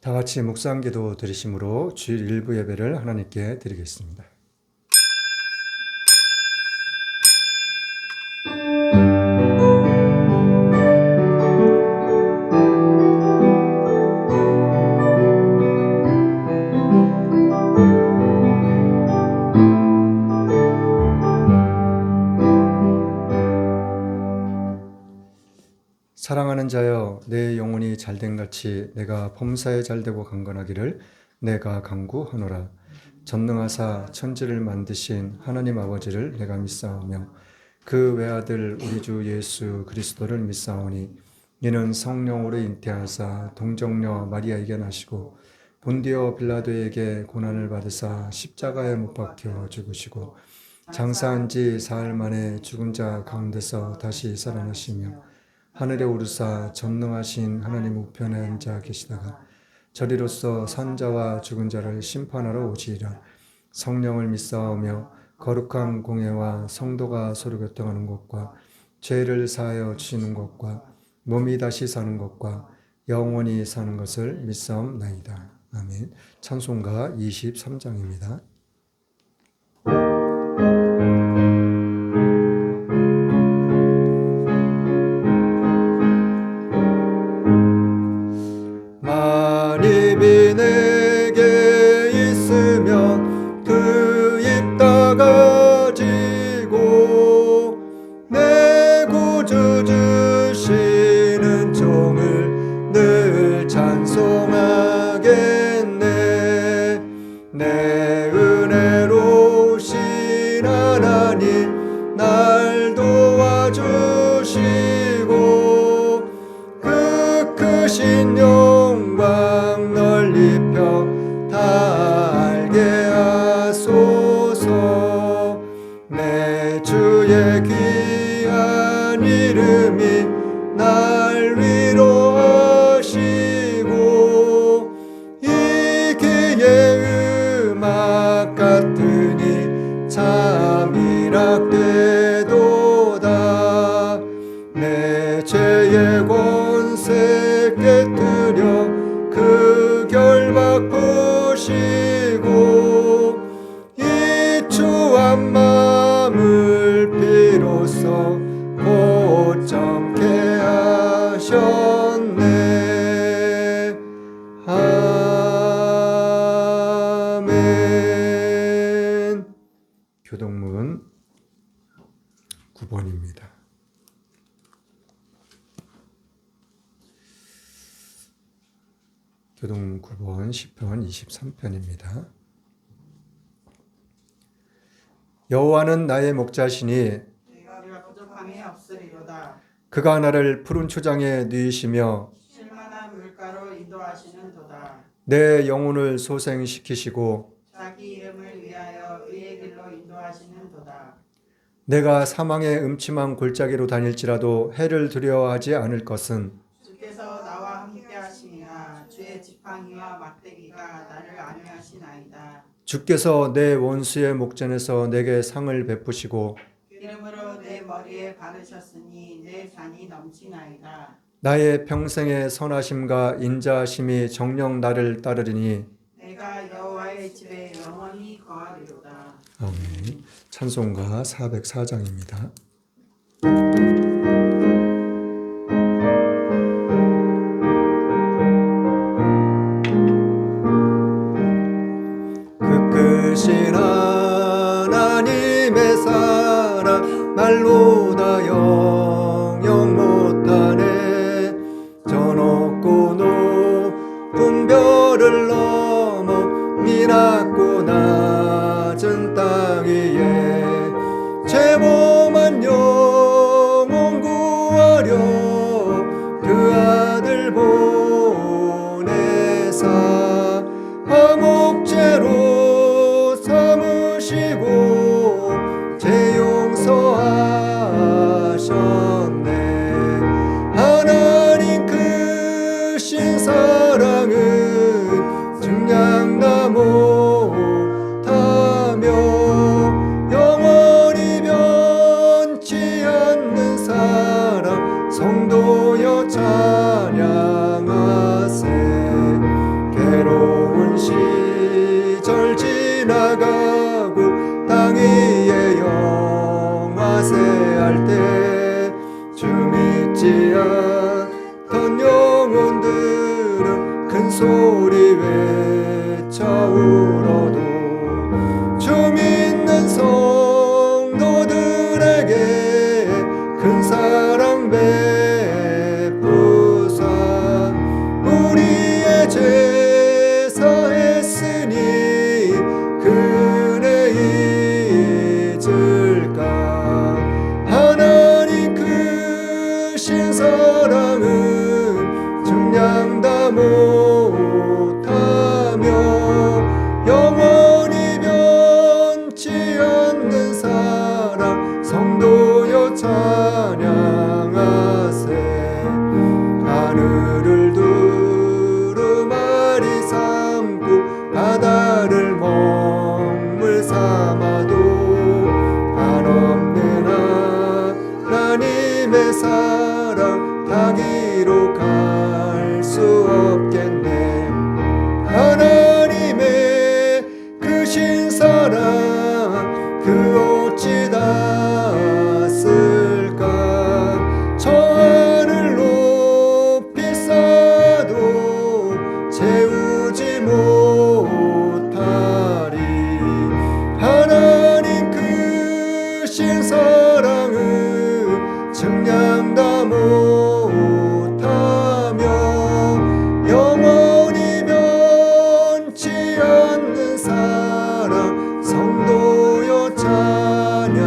다 같이 묵상기도 드리심으로 주일 일부 예배를 하나님께 드리겠습니다. 사랑하는 자여, 내 영혼이 잘됨같이 내가 범사에 잘되고 강건하기를 내가 간구하노라. 전능하사 천지를 만드신 하나님 아버지를 내가 믿사오며 그 외아들 우리 주 예수 그리스도를 믿사오니 이는 성령으로 잉태하사 동정녀 마리아에게 나시고 본디오 빌라도에게 고난을 받으사 십자가에 못 박혀 죽으시고 장사한 지 사흘 만에 죽은 자 가운데서 다시 살아나시며 하늘에 오르사 전능하신 하나님 우편에 앉아 계시다가 저리로서 산 자와 죽은 자를 심판하러 오시리라. 성령을 믿사오며 거룩한 공회와 성도가 서로 교통하는 것과 죄를 사하여 주시는 것과 몸이 다시 사는 것과 영원히 사는 것을 믿사옵나이다. 아멘. 찬송가 23장입니다. 만입이 내게 있으면 그 입 다 가지고 내 구주 주시는 종을 늘 찬송하겠네. 내 은혜로우신 하나님 날 도와주시고 그 크신 영광 널리 펴 다 알게 하소서. 내 주의 귀한 이름이 날 위로하시고 이 귀의 음악 같으니 참 이락되도다. 내 죄의 권세 깨뜨려 그 결박 푸시고 이 추한 마음을 비로소 고점케 하셨네. 아멘. 교동문 9번입니다. 교동문 9번 시편 23편입니다. 여호와는 나의 목자시니 내가 부족함이 없으리로다. 그가 나를 푸른 초장에 누이시며 쉴만한 물가로 인도하시는도다. 내 영혼을 소생시키시고 자기 이름을 위하여 의의 길로 인도하시는도다. 내가 사망의 음침한 골짜기로 다닐지라도 해를 두려워하지 않을 것은 주께서 나와 함께 하심이라. 주의 지팡이와 막대기가 나를 안위하시나이다. 주께서 내 원수의 목전에서 내게 상을 베푸시고 기름으로 내 머리에 바르셨으니 내 잔이 넘치나이다. 나의 평생의 선하심과 인자하심이 정녕 나를 따르리니 내가 여호와의 집에 영원히 거하리로다. 아멘. 찬송가 404장입니다. 그 크신 하나님의 사랑 말로 다 영영 못하네. 저 높고 높은 별을 넘어 미낮고 낮은 땅 위에 죄범한 영혼 구하려 그 아들 보내사 화목제로 삼으시고 죄 용서하셨네. 하나님 크신 사랑은 증량다 못하며 영원히 변치 않는 사랑 성도여 찬양하세. 소리 외쳐 울어도 주 믿는 성도들에게 큰 사랑 베푸사 우리의 죄 사했으니 그네 잊을까. 하나님 크신 사랑은 증량 다 못하며 영원히 변치 않는 사랑 성도여 찬양하세. 하늘을 두루마리 삼고 바다를 먹물 삼아도 한없는 하나님의 사랑 다 기록할 수 없겠네. 하나님의 크신 사랑 그 어찌 다 쓸까. 저 하늘 높이 쌓아도 채우지 못하리. 하나님 크신 사랑은 증량 다 못하며 영원히 변치 않는 사랑 성도여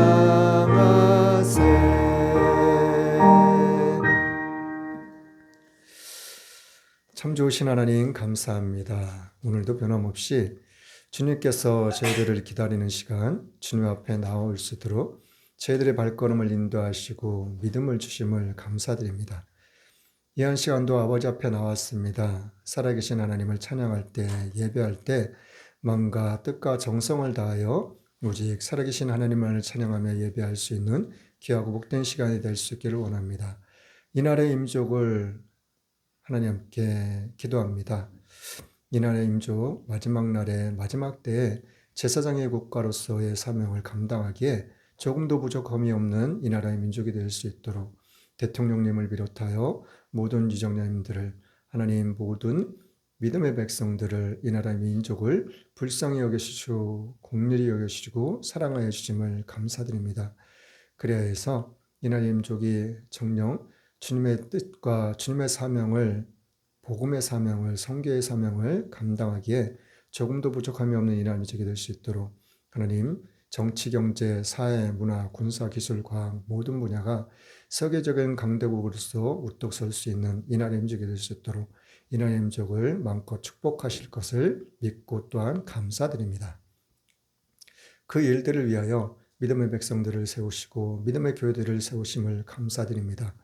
찬양하세. 참 좋으신 하나님 감사합니다. 오늘도 변함없이 주님께서 저희들을 기다리는 시간 주님 앞에 나올 수 있도록 저희들의 발걸음을 인도하시고 믿음을 주심을 감사드립니다. 이 한 시간도 아버지 앞에 나왔습니다. 살아계신 하나님을 찬양할 때, 예배할 때 마음과 뜻과 정성을 다하여 오직 살아계신 하나님만을 찬양하며 예배할 수 있는 귀하고 복된 시간이 될 수 있기를 원합니다. 이날의 임족을 하나님께 기도합니다. 이날의 임족 마지막 날에 마지막 때에 제사장의 국가로서의 사명을 감당하기에 조금도 부족함이 없는 이 나라의 민족이 될 수 있도록 대통령님을 비롯하여 모든 유정자님들을 하나님 모든 믿음의 백성들을 이 나라의 민족을 불쌍히 여기시고 공률히 여기시고 사랑하여 주심을 감사드립니다. 그래야 해서 이 나라의 민족이 정녕 주님의 뜻과 주님의 사명을 복음의 사명을 선교의 사명을 감당하기에 조금도 부족함이 없는 이 나라의 민족이 될 수 있도록 하나님 정치, 경제, 사회, 문화, 군사, 기술, 과학 모든 분야가 세계적인 강대국으로서 우뚝 설 수 있는 이 나라의 민족이 될 수 있도록 이 나라의 민족을 마음껏 축복하실 것을 믿고 또한 감사드립니다. 그 일들을 위하여 믿음의 백성들을 세우시고 믿음의 교회들을 세우심을 감사드립니다.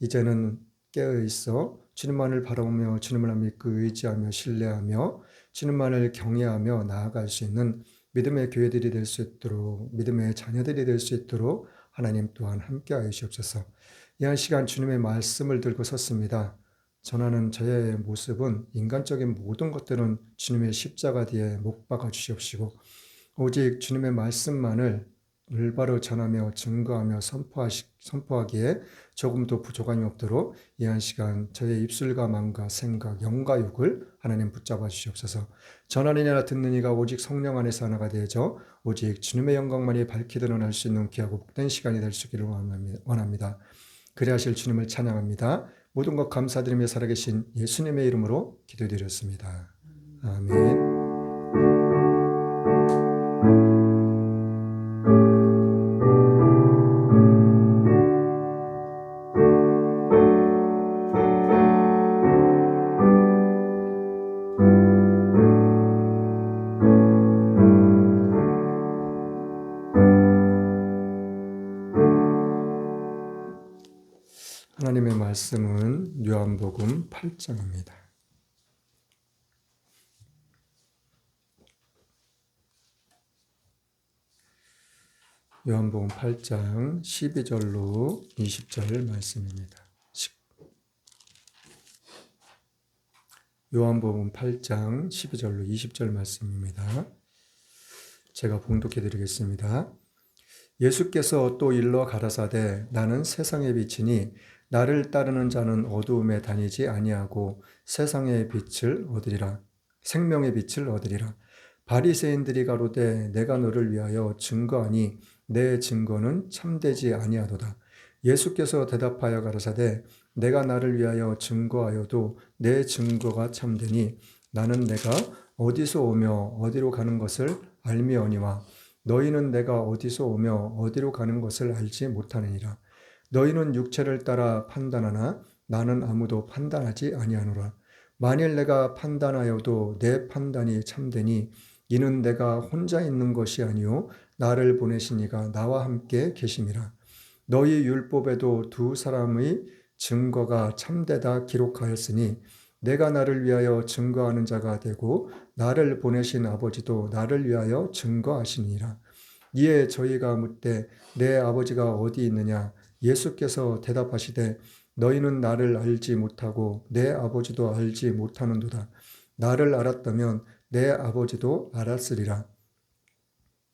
이제는 깨어있어 주님만을 바라보며 주님을 믿고 의지하며 신뢰하며 주님만을 경외하며 나아갈 수 있는 믿음의 교회들이 될 수 있도록 믿음의 자녀들이 될 수 있도록 하나님 또한 함께하여 주옵소서. 이 한 시간 주님의 말씀을 들고 섰습니다. 전하는 저의 모습은 인간적인 모든 것들은 주님의 십자가 뒤에 못 박아 주시옵시고 오직 주님의 말씀만을 올바로 전하며 증거하며 선포하기에 조금도 부족함이 없도록 이 한 시간 저의 입술과 마음과 생각, 영과 육을 하나님 붙잡아 주시옵소서. 전하는 이나 듣는 이가 오직 성령 안에서 하나가 되어져 오직 주님의 영광만이 밝히 드러날 수 있는 귀하고 복된 시간이 될 수 있기를 원합니다. 그리하실 주님을 찬양합니다. 모든 것 감사드리며 살아계신 예수님의 이름으로 기도드렸습니다. 아멘. 하나님의 말씀은 요한복음 8장입니다. 요한복음 8장 12절로 20절 말씀입니다. 요한복음 8장 12절로 20절 말씀입니다. 제가 봉독해 드리겠습니다. 예수께서 또 일러 가라사대 나는 세상의 빛이니 나를 따르는 자는 어두움에 다니지 아니하고 세상의 빛을 얻으리라. 생명의 빛을 얻으리라. 바리새인들이 가로되 내가 너를 위하여 증거하니 내 증거는 참되지 아니하도다. 예수께서 대답하여 가라사대 내가 나를 위하여 증거하여도 내 증거가 참되니 나는 내가 어디서 오며 어디로 가는 것을 알미오니와 너희는 내가 어디서 오며 어디로 가는 것을 알지 못하느니라. 너희는 육체를 따라 판단하나 나는 아무도 판단하지 아니하노라. 만일 내가 판단하여도 내 판단이 참되니 이는 내가 혼자 있는 것이 아니요 나를 보내신 이가 나와 함께 계심이라. 너희 율법에도 두 사람의 증거가 참되다 기록하였으니 내가 나를 위하여 증거하는 자가 되고 나를 보내신 아버지도 나를 위하여 증거하시니라. 이에 저희가 묻되 내 아버지가 어디 있느냐? 예수께서 대답하시되 너희는 나를 알지 못하고 내 아버지도 알지 못하는도다. 나를 알았다면 내 아버지도 알았으리라.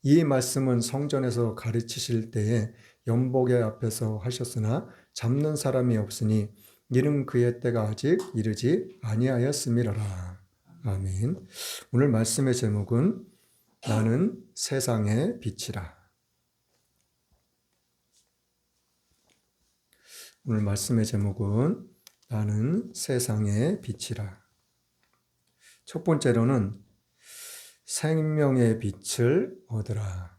이 말씀은 성전에서 가르치실 때에 연복의 앞에서 하셨으나 잡는 사람이 없으니 이는 그의 때가 아직 이르지 아니하였음이라라. 아멘. 오늘 말씀의 제목은 나는 세상의 빛이라. 오늘 말씀의 제목은 나는 세상의 빛이라. 첫 번째로는 생명의 빛을 얻으라.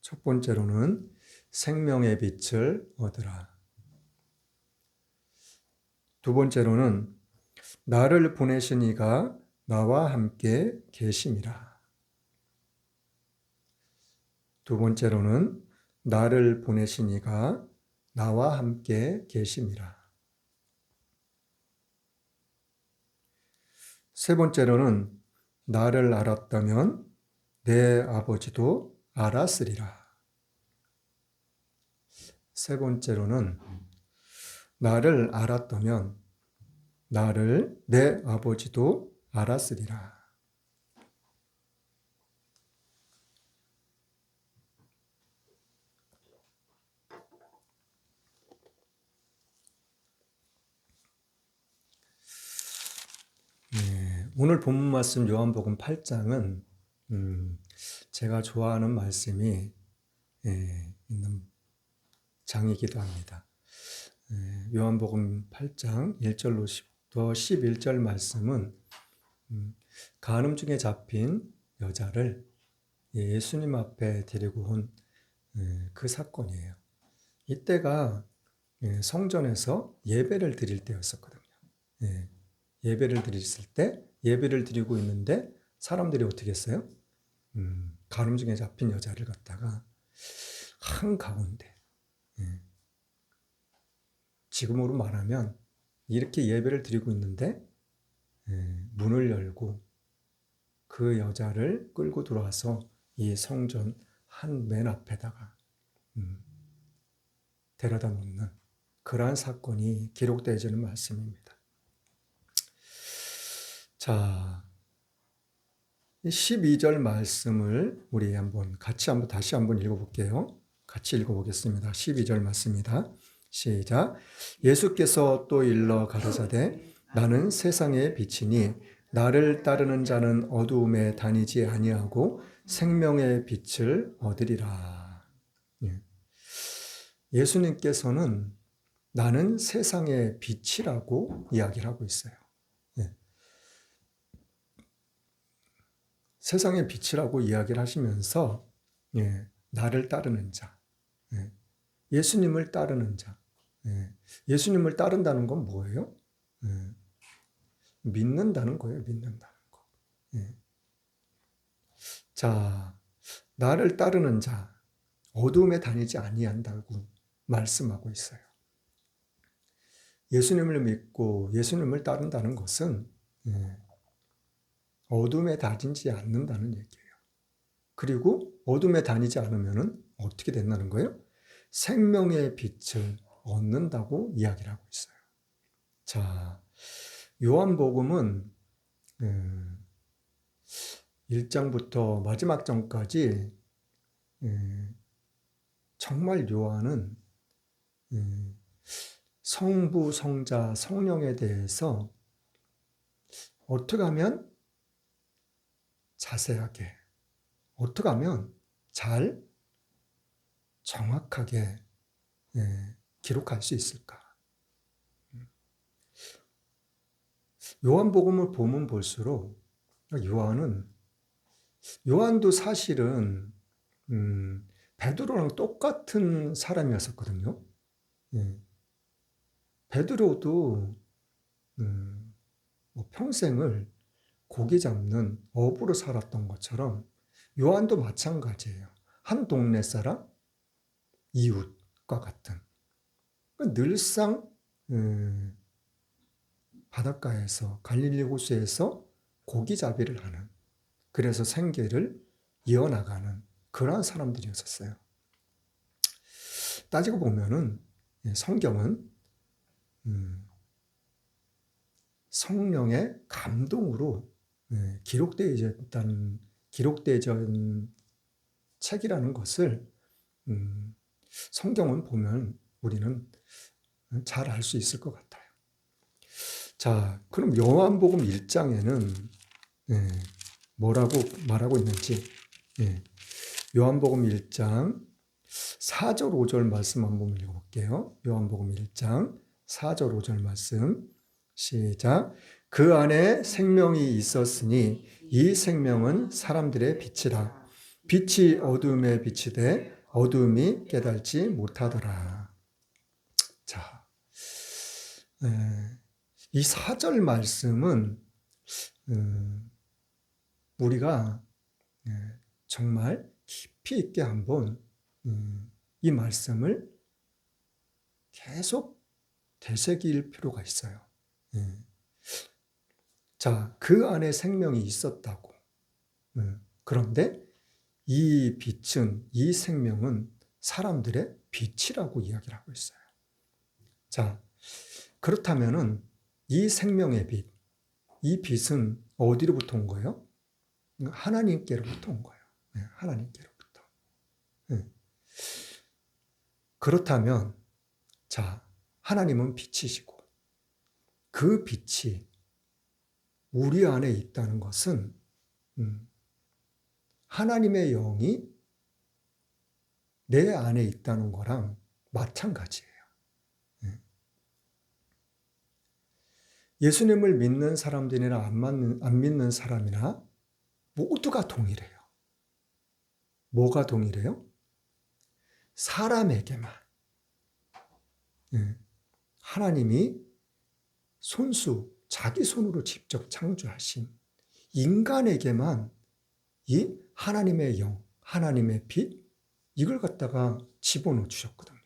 첫 번째로는 생명의 빛을 얻으라. 두 번째로는 나를 보내신 이가 나와 함께 계심이라. 두 번째로는 나를 보내신 이가 나와 함께 계심이라. 세 번째로는 나를 알았다면 내 아버지도 알았으리라. 세 번째로는 나를 알았다면 내 아버지도 알았으리라. 오늘 본문 말씀 요한복음 8장은 제가 좋아하는 말씀이 있는 장이기도 합니다. 요한복음 8장 1절로부터 11절 말씀은 간음 중에 잡힌 여자를 예수님 앞에 데리고 온 그 사건이에요. 이때가 성전에서 예배를 드릴 때였었거든요. 예배를 드렸을 때 예배를 드리고 있는데 사람들이 어떻게 했어요? 간음 중에 잡힌 여자를 갖다가 한가운데 지금으로 말하면 이렇게 예배를 드리고 있는데 문을 열고 그 여자를 끌고 들어와서 이 성전 한 맨 앞에다가 데려다 놓는 그러한 사건이 기록되어지는 말씀입니다. 자, 12절 말씀을 우리 다시 한번 읽어볼게요. 같이 읽어보겠습니다. 12절 말씀입니다. 시작. 예수께서 또 일러 가르사대 나는 세상의 빛이니 나를 따르는 자는 어두움에 다니지 아니하고 생명의 빛을 얻으리라. 예수님께서는 나는 세상의 빛이라고 이야기를 하고 있어요. 세상의 빛이라고 이야기를 하시면서 나를 따르는 자, 예수님을 따르는 자, 예수님을 따른다는 건 뭐예요? 믿는다는 거예요. 믿는다는 거. 자, 나를 따르는 자, 어둠에 다니지 아니한다고 말씀하고 있어요. 예수님을 믿고 예수님을 따른다는 것은 어둠에 다니지 않는다는 얘기예요. 그리고 어둠에 다니지 않으면 어떻게 된다는 거예요? 생명의 빛을 얻는다고 이야기를 하고 있어요. 자, 요한복음은 1장부터 마지막 장까지 정말 요한은 성부, 성자, 성령에 대해서 어떻게 하면 자세하게, 어떻게 하면 잘 정확하게 기록할 수 있을까? 요한복음을 보면 볼수록 요한도 사실은 베드로랑 똑같은 사람이었었거든요. 베드로도 뭐 평생을 고기 잡는 어부로 살았던 것처럼 요한도 마찬가지예요. 한 동네 사람, 이웃과 같은. 늘상 바닷가에서 갈릴리 호수에서 고기잡이를 하는, 그래서 생계를 이어나가는 그러한 사람들이었어요. 따지고 보면은 성경은 성령의 감동으로 기록되어진 책이라는 것을 성경을 보면 우리는 잘 알 수 있을 것 같아요. 자, 그럼 요한복음 1장에는 뭐라고 말하고 있는지, 요한복음 1장 4절 5절 말씀 한번 읽어볼게요. 요한복음 1장 4절 5절 말씀 시작. 그 안에 생명이 있었으니 이 생명은 사람들의 빛이라. 빛이 어둠에 비치되 어둠이 깨달지 못하더라. 자, 이 4절 말씀은 우리가 정말 깊이 있게 한번 이 말씀을 계속 되새길 필요가 있어요. 자, 그 안에 생명이 있었다고. 그런데 이 빛은, 이 생명은 사람들의 빛이라고 이야기를 하고 있어요. 자, 그렇다면은 이 생명의 빛, 이 빛은 어디로부터 온 거예요? 하나님께로부터 온 거예요. 하나님께로부터. 그렇다면, 자, 하나님은 빛이시고, 그 빛이 우리 안에 있다는 것은 하나님의 영이 내 안에 있다는 거랑 마찬가지예요. 예수님을 믿는 사람들이나 안 믿는 사람이나 모두가 동일해요. 뭐가 동일해요? 사람에게만 하나님이 자기 손으로 직접 창조하신 인간에게만 이 하나님의 영, 하나님의 빛, 이걸 갖다가 집어넣어 주셨거든요.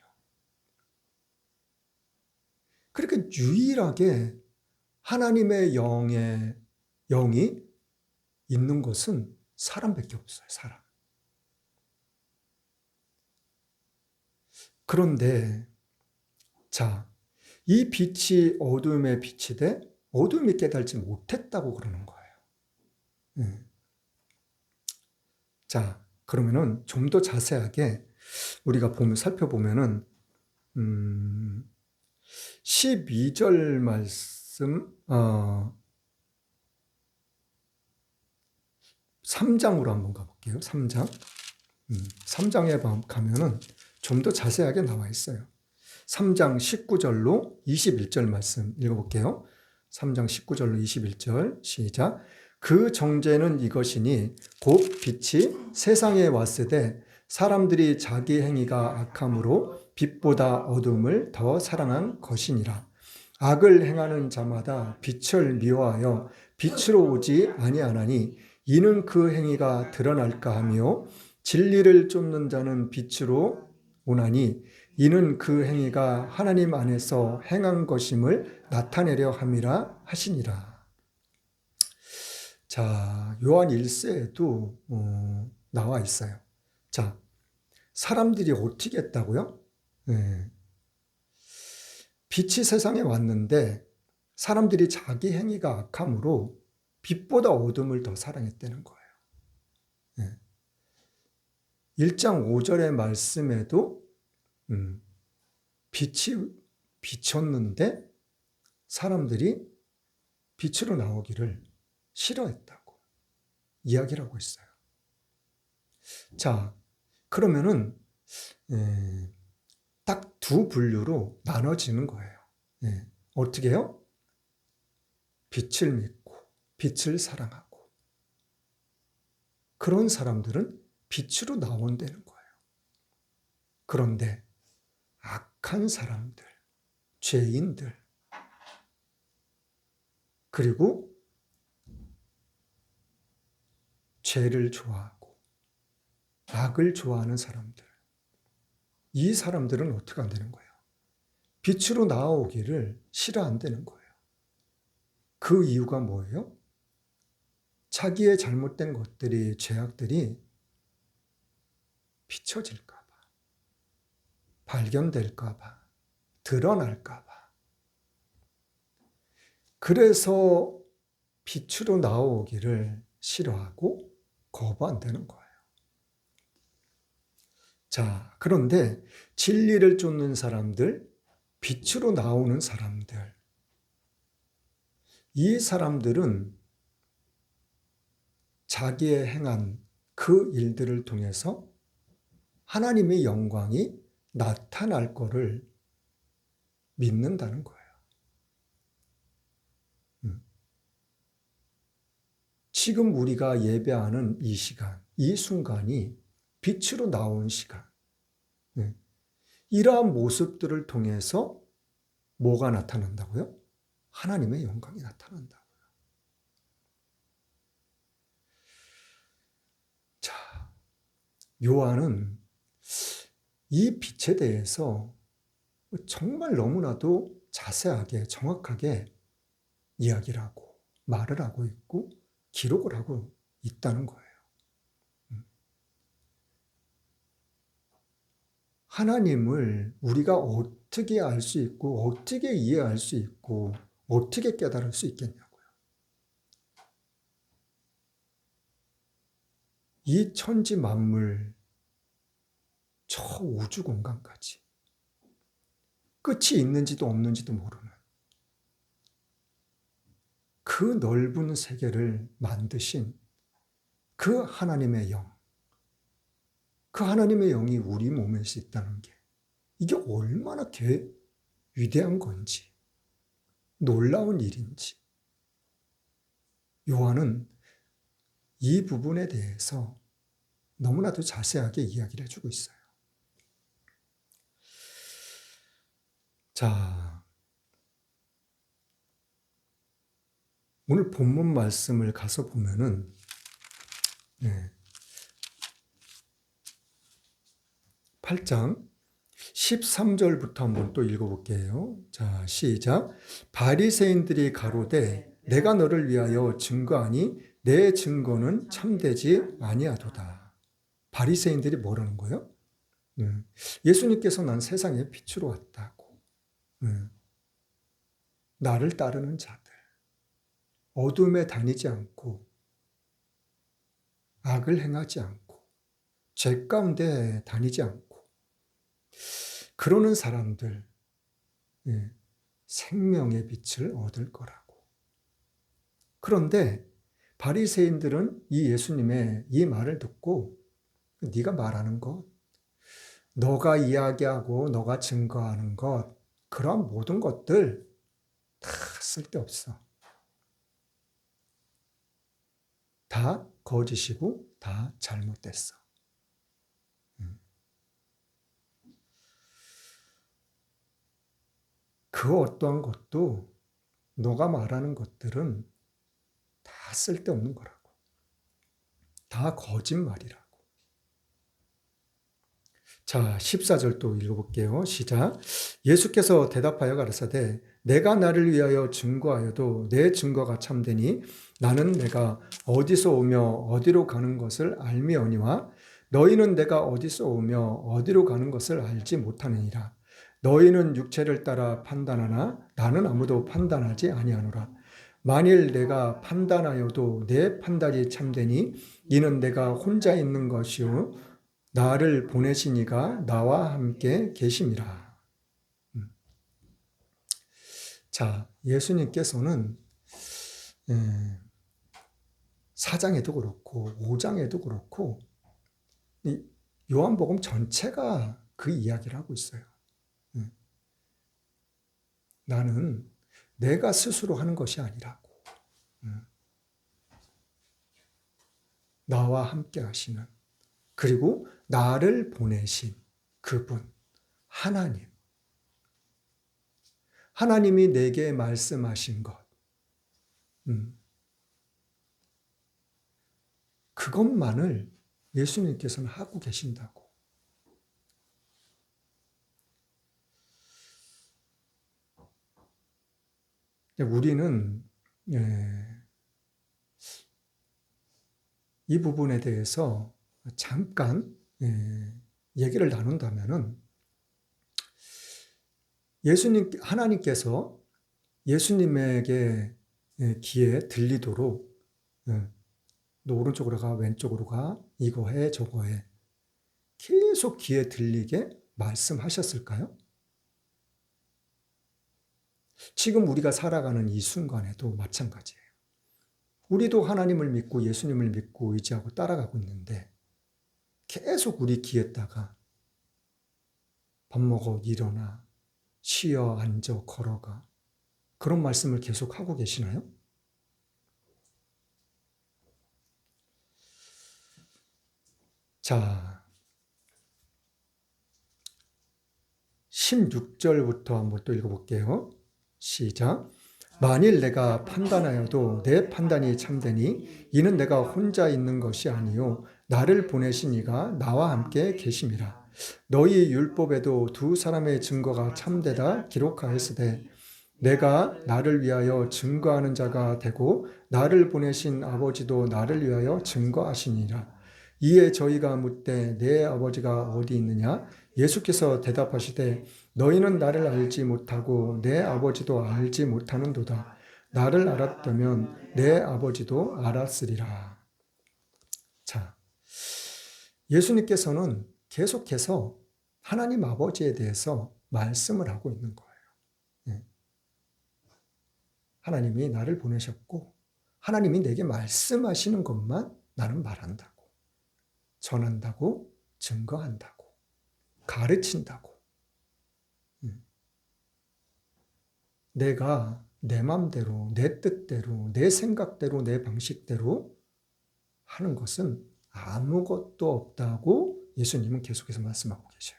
그렇게 유일하게 하나님의 영이 있는 것은 사람밖에 없어요. 사람. 그런데 자, 이 빛이 어둠에 비치되 어둠이 깨달지 못했다고 그러는 거예요. 자, 그러면은 좀 더 자세하게 우리가 살펴보면은 12절 말씀 3장으로 한번 가볼게요. 3장. 3장에 가면은 좀 더 자세하게 나와 있어요. 3장 19절로 21절 말씀 읽어볼게요. 3장 19절로 21절 시작. 그 정죄는 이것이니 곧 빛이 세상에 왔으되 사람들이 자기 행위가 악함으로 빛보다 어둠을 더 사랑한 것이니라. 악을 행하는 자마다 빛을 미워하여 빛으로 오지 아니하나니 이는 그 행위가 드러날까 하며 진리를 쫓는 자는 빛으로 오나니 이는 그 행위가 하나님 안에서 행한 것임을 나타내려 함이라 하시니라. 자, 요한 1세에도 나와 있어요. 자, 사람들이 어떻게 했다고요? 빛이 세상에 왔는데 사람들이 자기 행위가 악함으로 빛보다 어둠을 더 사랑했다는 거예요. 1장 5절의 말씀에도 빛이 비쳤는데 사람들이 빛으로 나오기를 싫어했다고 이야기를 하고 있어요. 자, 그러면은 딱 두 분류로 나눠지는 거예요. 어떻게 해요? 빛을 믿고 빛을 사랑하고 그런 사람들은 빛으로 나온다는 거예요. 그런데 악한 사람들, 죄인들, 그리고 죄를 좋아하고 악을 좋아하는 사람들, 이 사람들은 어떻게 안 되는 거예요? 빛으로 나오기를 싫어한다는 거예요. 그 이유가 뭐예요? 자기의 잘못된 것들이, 죄악들이 비춰질까 봐, 발견될까 봐, 드러날까 봐. 그래서 빛으로 나오기를 싫어하고 거부한다는 거예요. 자, 그런데 진리를 쫓는 사람들, 빛으로 나오는 사람들, 이 사람들은 자기의 행한 그 일들을 통해서 하나님의 영광이 나타날 거를 믿는다는 거예요. 지금 우리가 예배하는 이 시간, 이 순간이 빛으로 나온 시간. 이러한 모습들을 통해서 뭐가 나타난다고요? 하나님의 영광이 나타난다고요. 자, 요한은 이 빛에 대해서 정말 너무나도 자세하게, 정확하게 이야기를 하고, 말을 하고 있고, 기록을 하고 있다는 거예요. 하나님을 우리가 어떻게 알 수 있고, 어떻게 이해할 수 있고, 어떻게 깨달을 수 있겠냐고요. 이 천지 만물, 저 우주 공간까지 끝이 있는지도 없는지도 모르는 그 넓은 세계를 만드신 그 하나님의 영, 그 하나님의 영이 우리 몸에 있다는 게 이게 얼마나 위대한 건지, 놀라운 일인지 요한은 이 부분에 대해서 너무나도 자세하게 이야기를 해주고 있어요. 자, 오늘 본문 말씀을 가서 보면은 8장 13절부터 한번 또 읽어볼게요. 자, 시작. 바리새인들이 가로되 내가 너를 위하여 증거하니 내 증거는 참되지 아니하도다. 바리새인들이 뭐라는 거예요? 예수님께서 난 세상에 빛으로 왔다고. 나를 따르는 자들, 어둠에 다니지 않고 악을 행하지 않고 죄 가운데 다니지 않고 그러는 사람들 생명의 빛을 얻을 거라고. 그런데 바리새인들은 이 예수님의 이 말을 듣고 네가 말하는 것, 너가 이야기하고 너가 증거하는 것, 그런 모든 것들 다 쓸데없어. 다 거짓이고 다 잘못됐어. 그 어떠한 것도 너가 말하는 것들은 다 쓸데없는 거라고. 다 거짓말이라고. 자, 14절 또 읽어볼게요. 시작. 예수께서 대답하여 가라사대 내가 나를 위하여 증거하여도 내 증거가 참되니 나는 내가 어디서 오며 어디로 가는 것을 알미오니와 너희는 내가 어디서 오며 어디로 가는 것을 알지 못하느니라. 너희는 육체를 따라 판단하나 나는 아무도 판단하지 아니하노라. 만일 내가 판단하여도 내 판단이 참되니 이는 내가 혼자 있는 것이요 나를 보내신 이가 나와 함께 계심이라. 자, 예수님께서는 4장에도 그렇고 5장에도 그렇고 이 요한복음 전체가 그 이야기를 하고 있어요. 나는 내가 스스로 하는 것이 아니라고. 나와 함께 하시는, 그리고 나를 보내신 그분, 하나님. 하나님이 내게 말씀하신 것. 그것만을 예수님께서는 하고 계신다고. 우리는 이 부분에 대해서 잠깐 얘기를 나눈다면은 하나님께서 예수님에게 귀에 들리도록 너 오른쪽으로 가, 왼쪽으로 가, 이거 해, 저거 해. 계속 귀에 들리게 말씀하셨을까요? 지금 우리가 살아가는 이 순간에도 마찬가지예요. 우리도 하나님을 믿고 예수님을 믿고 의지하고 따라가고 있는데 계속 우리 귀에다가 밥 먹어, 일어나, 쉬어, 앉아, 걸어가 그런 말씀을 계속 하고 계시나요? 자, 16절부터 한번 또 읽어볼게요. 시작. 만일 내가 판단하여도 내 판단이 참되니 이는 내가 혼자 있는 것이 아니요 나를 보내신 이가 나와 함께 계심이라. 너희 율법에도 두 사람의 증거가 참되다 기록하였으되 내가 나를 위하여 증거하는 자가 되고 나를 보내신 아버지도 나를 위하여 증거하시니라. 이에 저희가 묻되 내 아버지가 어디 있느냐? 예수께서 대답하시되 너희는 나를 알지 못하고 내 아버지도 알지 못하는도다. 나를 알았다면 내 아버지도 알았으리라. 자, 예수님께서는 계속해서 하나님 아버지에 대해서 말씀을 하고 있는 거예요. 하나님이 나를 보내셨고 하나님이 내게 말씀하시는 것만 나는 말한다고, 전한다고, 증거한다고, 가르친다고. 내가 내 맘대로, 내 뜻대로, 내 생각대로, 내 방식대로 하는 것은 아무것도 없다고 예수님은 계속해서 말씀하고 계셔요.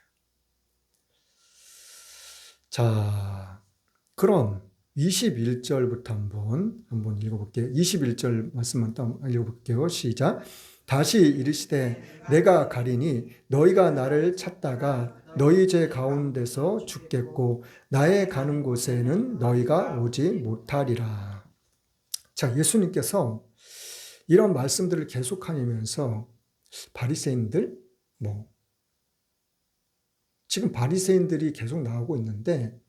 자, 그럼 21절부터 한번 읽어볼게요. 21절 말씀만 또 읽어볼게요. 시작. 다시 이르시되 내가 가리니 너희가 나를 찾다가 너희 제 가운데서 죽겠고 나의 가는 곳에는 너희가 오지 못하리라. 자, 예수님께서 이런 말씀들을 계속하면서 바리새인들 지금 바리새인들이 계속 나오고 있는데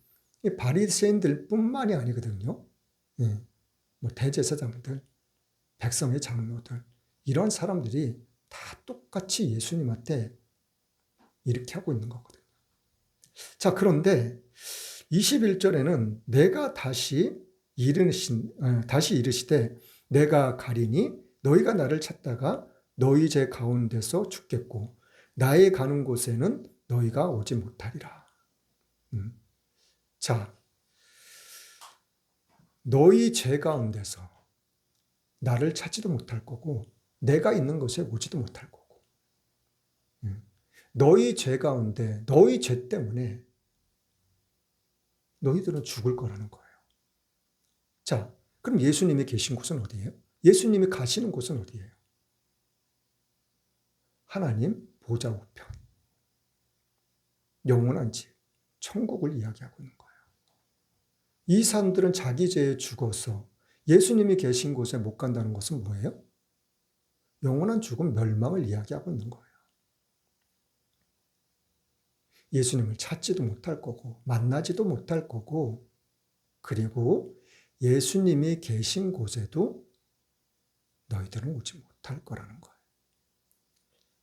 이 바리새인들뿐만이 아니거든요. 대제사장들, 백성의 장로들 이런 사람들이 다 똑같이 예수님한테 이렇게 하고 있는 거거든요. 자, 그런데 21절에는 내가 다시 이르시되 내가 가리니 너희가 나를 찾다가 너희 제 가운데서 죽겠고 나의 가는 곳에는 너희가 오지 못하리라. 자, 너희 죄 가운데서 나를 찾지도 못할 거고 내가 있는 곳에 오지도 못할 거고 너희 죄 가운데 너희 죄 때문에 너희들은 죽을 거라는 거예요. 자, 그럼 예수님이 계신 곳은 어디예요? 예수님이 가시는 곳은 어디예요? 하나님 보좌 우편, 영원한 집, 천국을 이야기하고 있는 거예요. 이 사람들은 자기 죄에 죽어서 예수님이 계신 곳에 못 간다는 것은 뭐예요? 영원한 죽음, 멸망을 이야기하고 있는 거예요. 예수님을 찾지도 못할 거고 만나지도 못할 거고 그리고 예수님이 계신 곳에도 너희들은 오지 못할 거라는 거예요.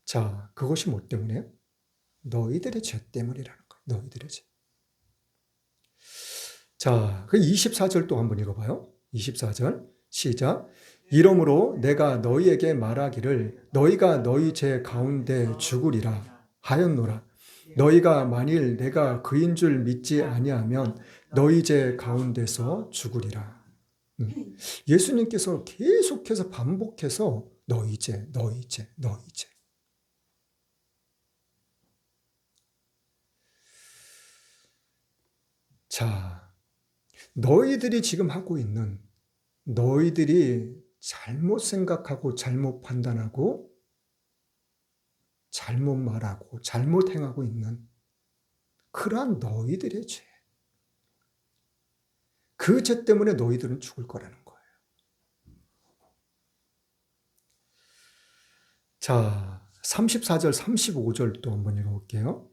자, 그것이 뭐 때문에요? 너희들의 죄 때문이라는 거예요. 너희들의 죄. 자, 그 24절 또 한번 읽어봐요. 24절 시작. 이러므로 내가 너희에게 말하기를 너희가 너희 죄 가운데 죽으리라 하였노라. 너희가 만일 내가 그인 줄 믿지 아니하면 너희 죄 가운데서 죽으리라. 예수님께서 계속해서 반복해서 너희 죄, 너희 죄, 너희 죄. 자, 너희들이 지금 하고 있는 너희들이 잘못 생각하고 잘못 판단하고 잘못 말하고 잘못 행하고 있는 그러한 너희들의 죄. 그 죄 때문에 너희들은 죽을 거라는 거예요. 자, 34절, 35절 또 한번 읽어볼게요.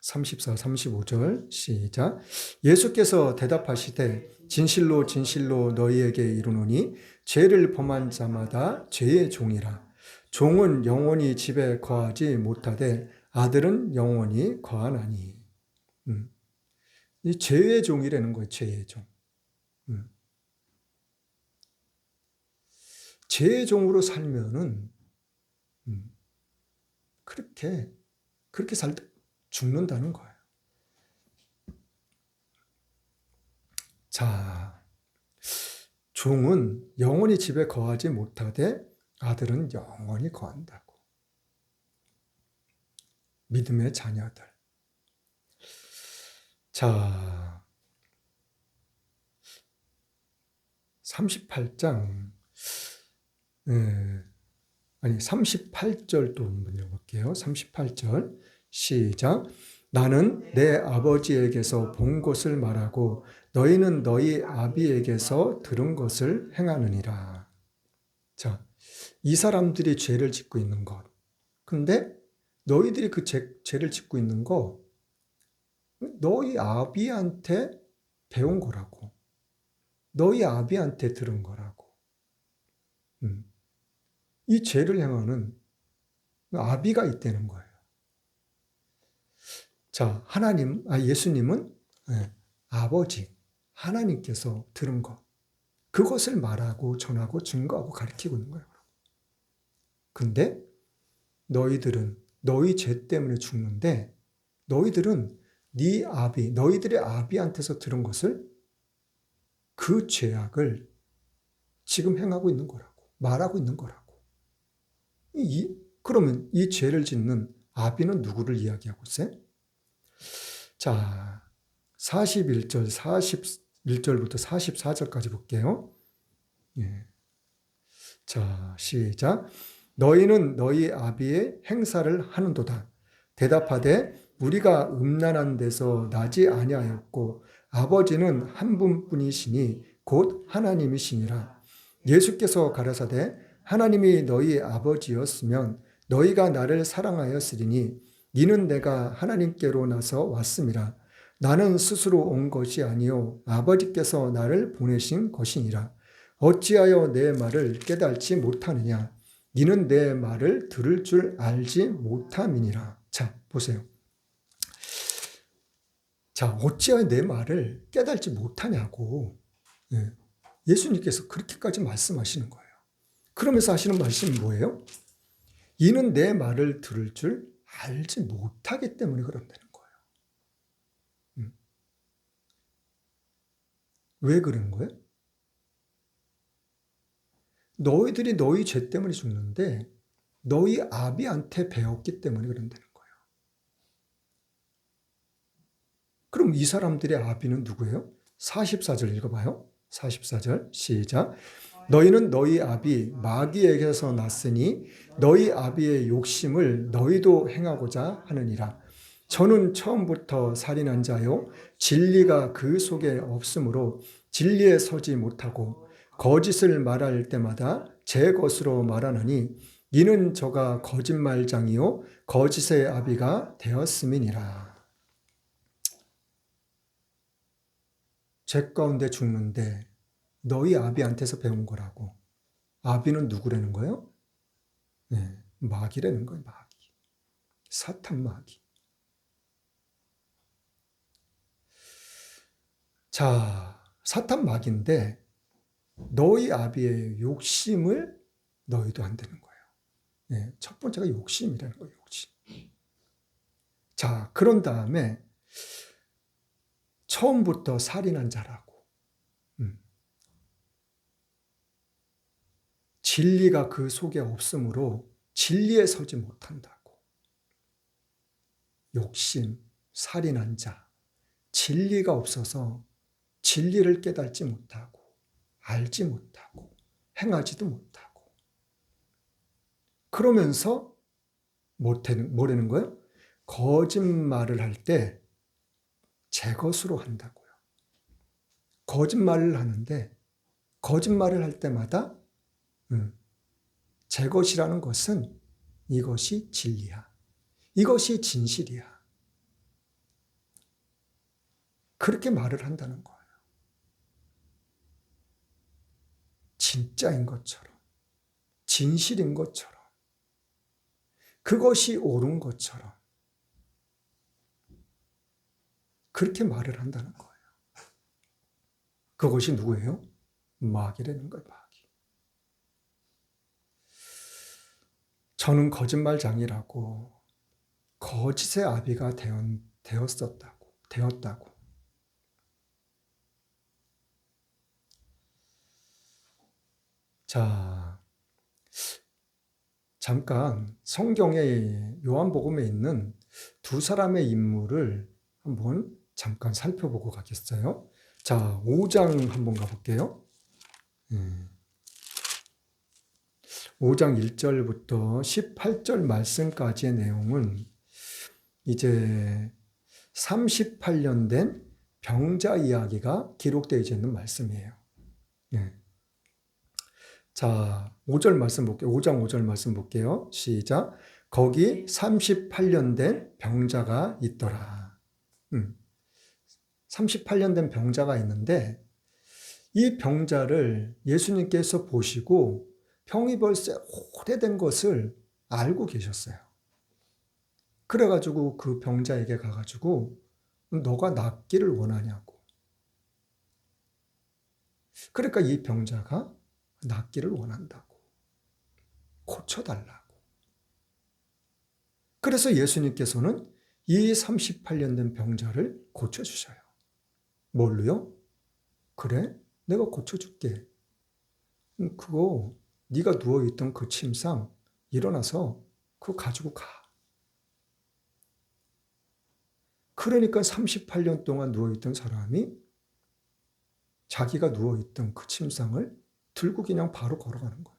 34, 35절 시작. 예수께서 대답하시되 진실로 진실로 너희에게 이르노니 죄를 범한 자마다 죄의 종이라. 종은 영원히 집에 거하지 못하되 아들은 영원히 거하나니. 이 죄의 종이라는 거예요. 죄의 종. 죄의 종으로 살면은 그렇게 살다 죽는다는 거예요. 자, 종은 영원히 집에 거하지 못하되 아들은 영원히 거한다고. 믿음의 자녀들. 자, 38장, 38절도 한번 읽어볼게요. 38절, 시작. 나는 내 아버지에게서 본 것을 말하고 너희는 너희 아비에게서 들은 것을 행하느니라. 자, 이 사람들이 죄를 짓고 있는 것. 근데 너희들이 그 죄를 짓고 있는 거 너희 아비한테 배운 거라고. 너희 아비한테 들은 거라고. 이 죄를 행하는 아비가 있다는 거예요. 자, 예수님은 아버지, 하나님께서 들은 것, 그것을 말하고 전하고 증거하고 가르치고 있는 거예요. 근데 너희들은 너희 죄 때문에 죽는데 너희들은 너희들의 아비한테서 들은 것을 그 죄악을 지금 행하고 있는 거라고, 말하고 있는 거라고. 그러면 이 죄를 짓는 아비는 누구를 이야기하고 있어요? 자, 41절부터 44절까지 볼게요. 예. 자, 시작. 너희는 너희 아비의 행사를 하는도다. 대답하되 우리가 음란한 데서 나지 아니하였고 아버지는 한 분뿐이시니 곧 하나님이시니라. 예수께서 가라사대 하나님이 너희 아버지였으면 너희가 나를 사랑하였으리니 이는 내가 하나님께로 나서 왔음이라. 나는 스스로 온 것이 아니요 아버지께서 나를 보내신 것이니라. 어찌하여 내 말을 깨달지 못하느냐? 이는 내 말을 들을 줄 알지 못함이니라. 자, 보세요. 자, 어찌하여 내 말을 깨달지 못하냐고. 예수님께서 그렇게까지 말씀하시는 거예요. 그러면서 하시는 말씀은 뭐예요? 이는 내 말을 들을 줄 알지 못하기 때문에 그런다는 거예요. 왜 그런 거예요? 너희들이 너희 죄 때문에 죽는데 너희 아비한테 배웠기 때문에 그런다는 거예요. 그럼 이 사람들의 아비는 누구예요? 44절 읽어봐요. 44절 시작. 너희는 너희 아비 마귀에게서 났으니 너희 아비의 욕심을 너희도 행하고자 하느니라. 저는 처음부터 살인한 자요 진리가 그 속에 없으므로 진리에 서지 못하고 거짓을 말할 때마다 제 것으로 말하느니 이는 저가 거짓말장이요 거짓의 아비가 되었음이니라. 죄 가운데 죽는데 너희 아비한테서 배운 거라고. 아비는 누구라는 거예요? 네, 마귀라는 거예요. 마귀. 사탄 마귀. 자, 사탄 마귀인데 너희 아비의 욕심을 너희도 한다는 거예요. 네, 첫 번째가 욕심이라는 거예요. 욕심. 자, 그런 다음에 처음부터 살인한 자라고. 진리가 그 속에 없으므로 진리에 서지 못한다고. 욕심, 살인한 자, 진리가 없어서 진리를 깨닫지 못하고 알지 못하고 행하지도 못하고 그러면서 뭐라는 거예요? 거짓말을 할 때 제 것으로 한다고요. 거짓말을 하는데 거짓말을 할 때마다 제 것이라는 것은 이것이 진리야. 이것이 진실이야. 그렇게 말을 한다는 거예요. 진짜인 것처럼, 진실인 것처럼, 그것이 옳은 것처럼 그렇게 말을 한다는 거예요. 그것이 누구예요? 마귀라는 거예요. 마귀. 저는 거짓말장이라고 거짓의 아비가 되었다고. 자, 잠깐 성경의 요한복음에 있는 두 사람의 인물을 한번 잠깐 살펴보고 가겠어요. 자, 5장 한번 가볼게요. 5장 1절부터 18절 말씀까지의 내용은 이제 38년 된 병자 이야기가 기록되어 있는 말씀이에요. 자, 5절 말씀 볼게요. 5장 5절 말씀 볼게요. 시작. 거기 38년 된 병자가 있더라. 38년 된 병자가 있는데 이 병자를 예수님께서 보시고 병이 벌써 오래된 것을 알고 계셨어요. 그래가지고 그 병자에게 가가지고 너가 낫기를 원하냐고. 그러니까 이 병자가 낫기를 원한다고. 고쳐달라고. 그래서 예수님께서는 이 38년 된 병자를 고쳐주셔요. 뭘로요? 그래, 내가 고쳐줄게. 그거 네가 누워있던 그 침상 일어나서 그거 가지고 가. 그러니까 38년 동안 누워있던 사람이 자기가 누워있던 그 침상을 들고 그냥 바로 걸어가는 거예요.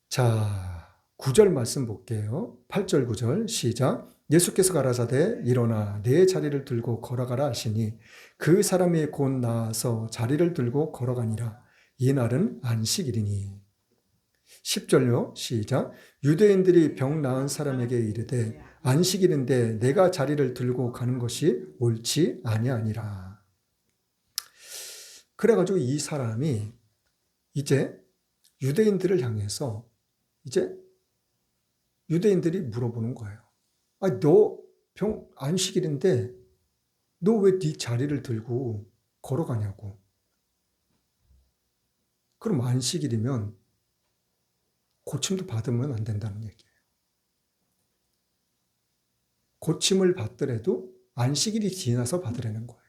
자, 9절 말씀 볼게요. 8절 9절 시작. 예수께서 가라사대 일어나 내 자리를 들고 걸어가라 하시니 그 사람이 곧 나아서 자리를 들고 걸어가니라. 이날은 안식일이니. 10절요. 시작. 유대인들이 병 나은 사람에게 이르되 안식일인데 내가 자리를 들고 가는 것이 옳지 아니하니라. 그래가지고 이 사람이 이제 유대인들을 향해서 이제 유대인들이 물어보는 거예요. 아, 너 병 안식일인데 너 왜 네 자리를 들고 걸어가냐고. 그럼 안식일이면 고침도 받으면 안 된다는 얘기예요. 고침을 받더라도 안식일이 지나서 받으라는 거예요.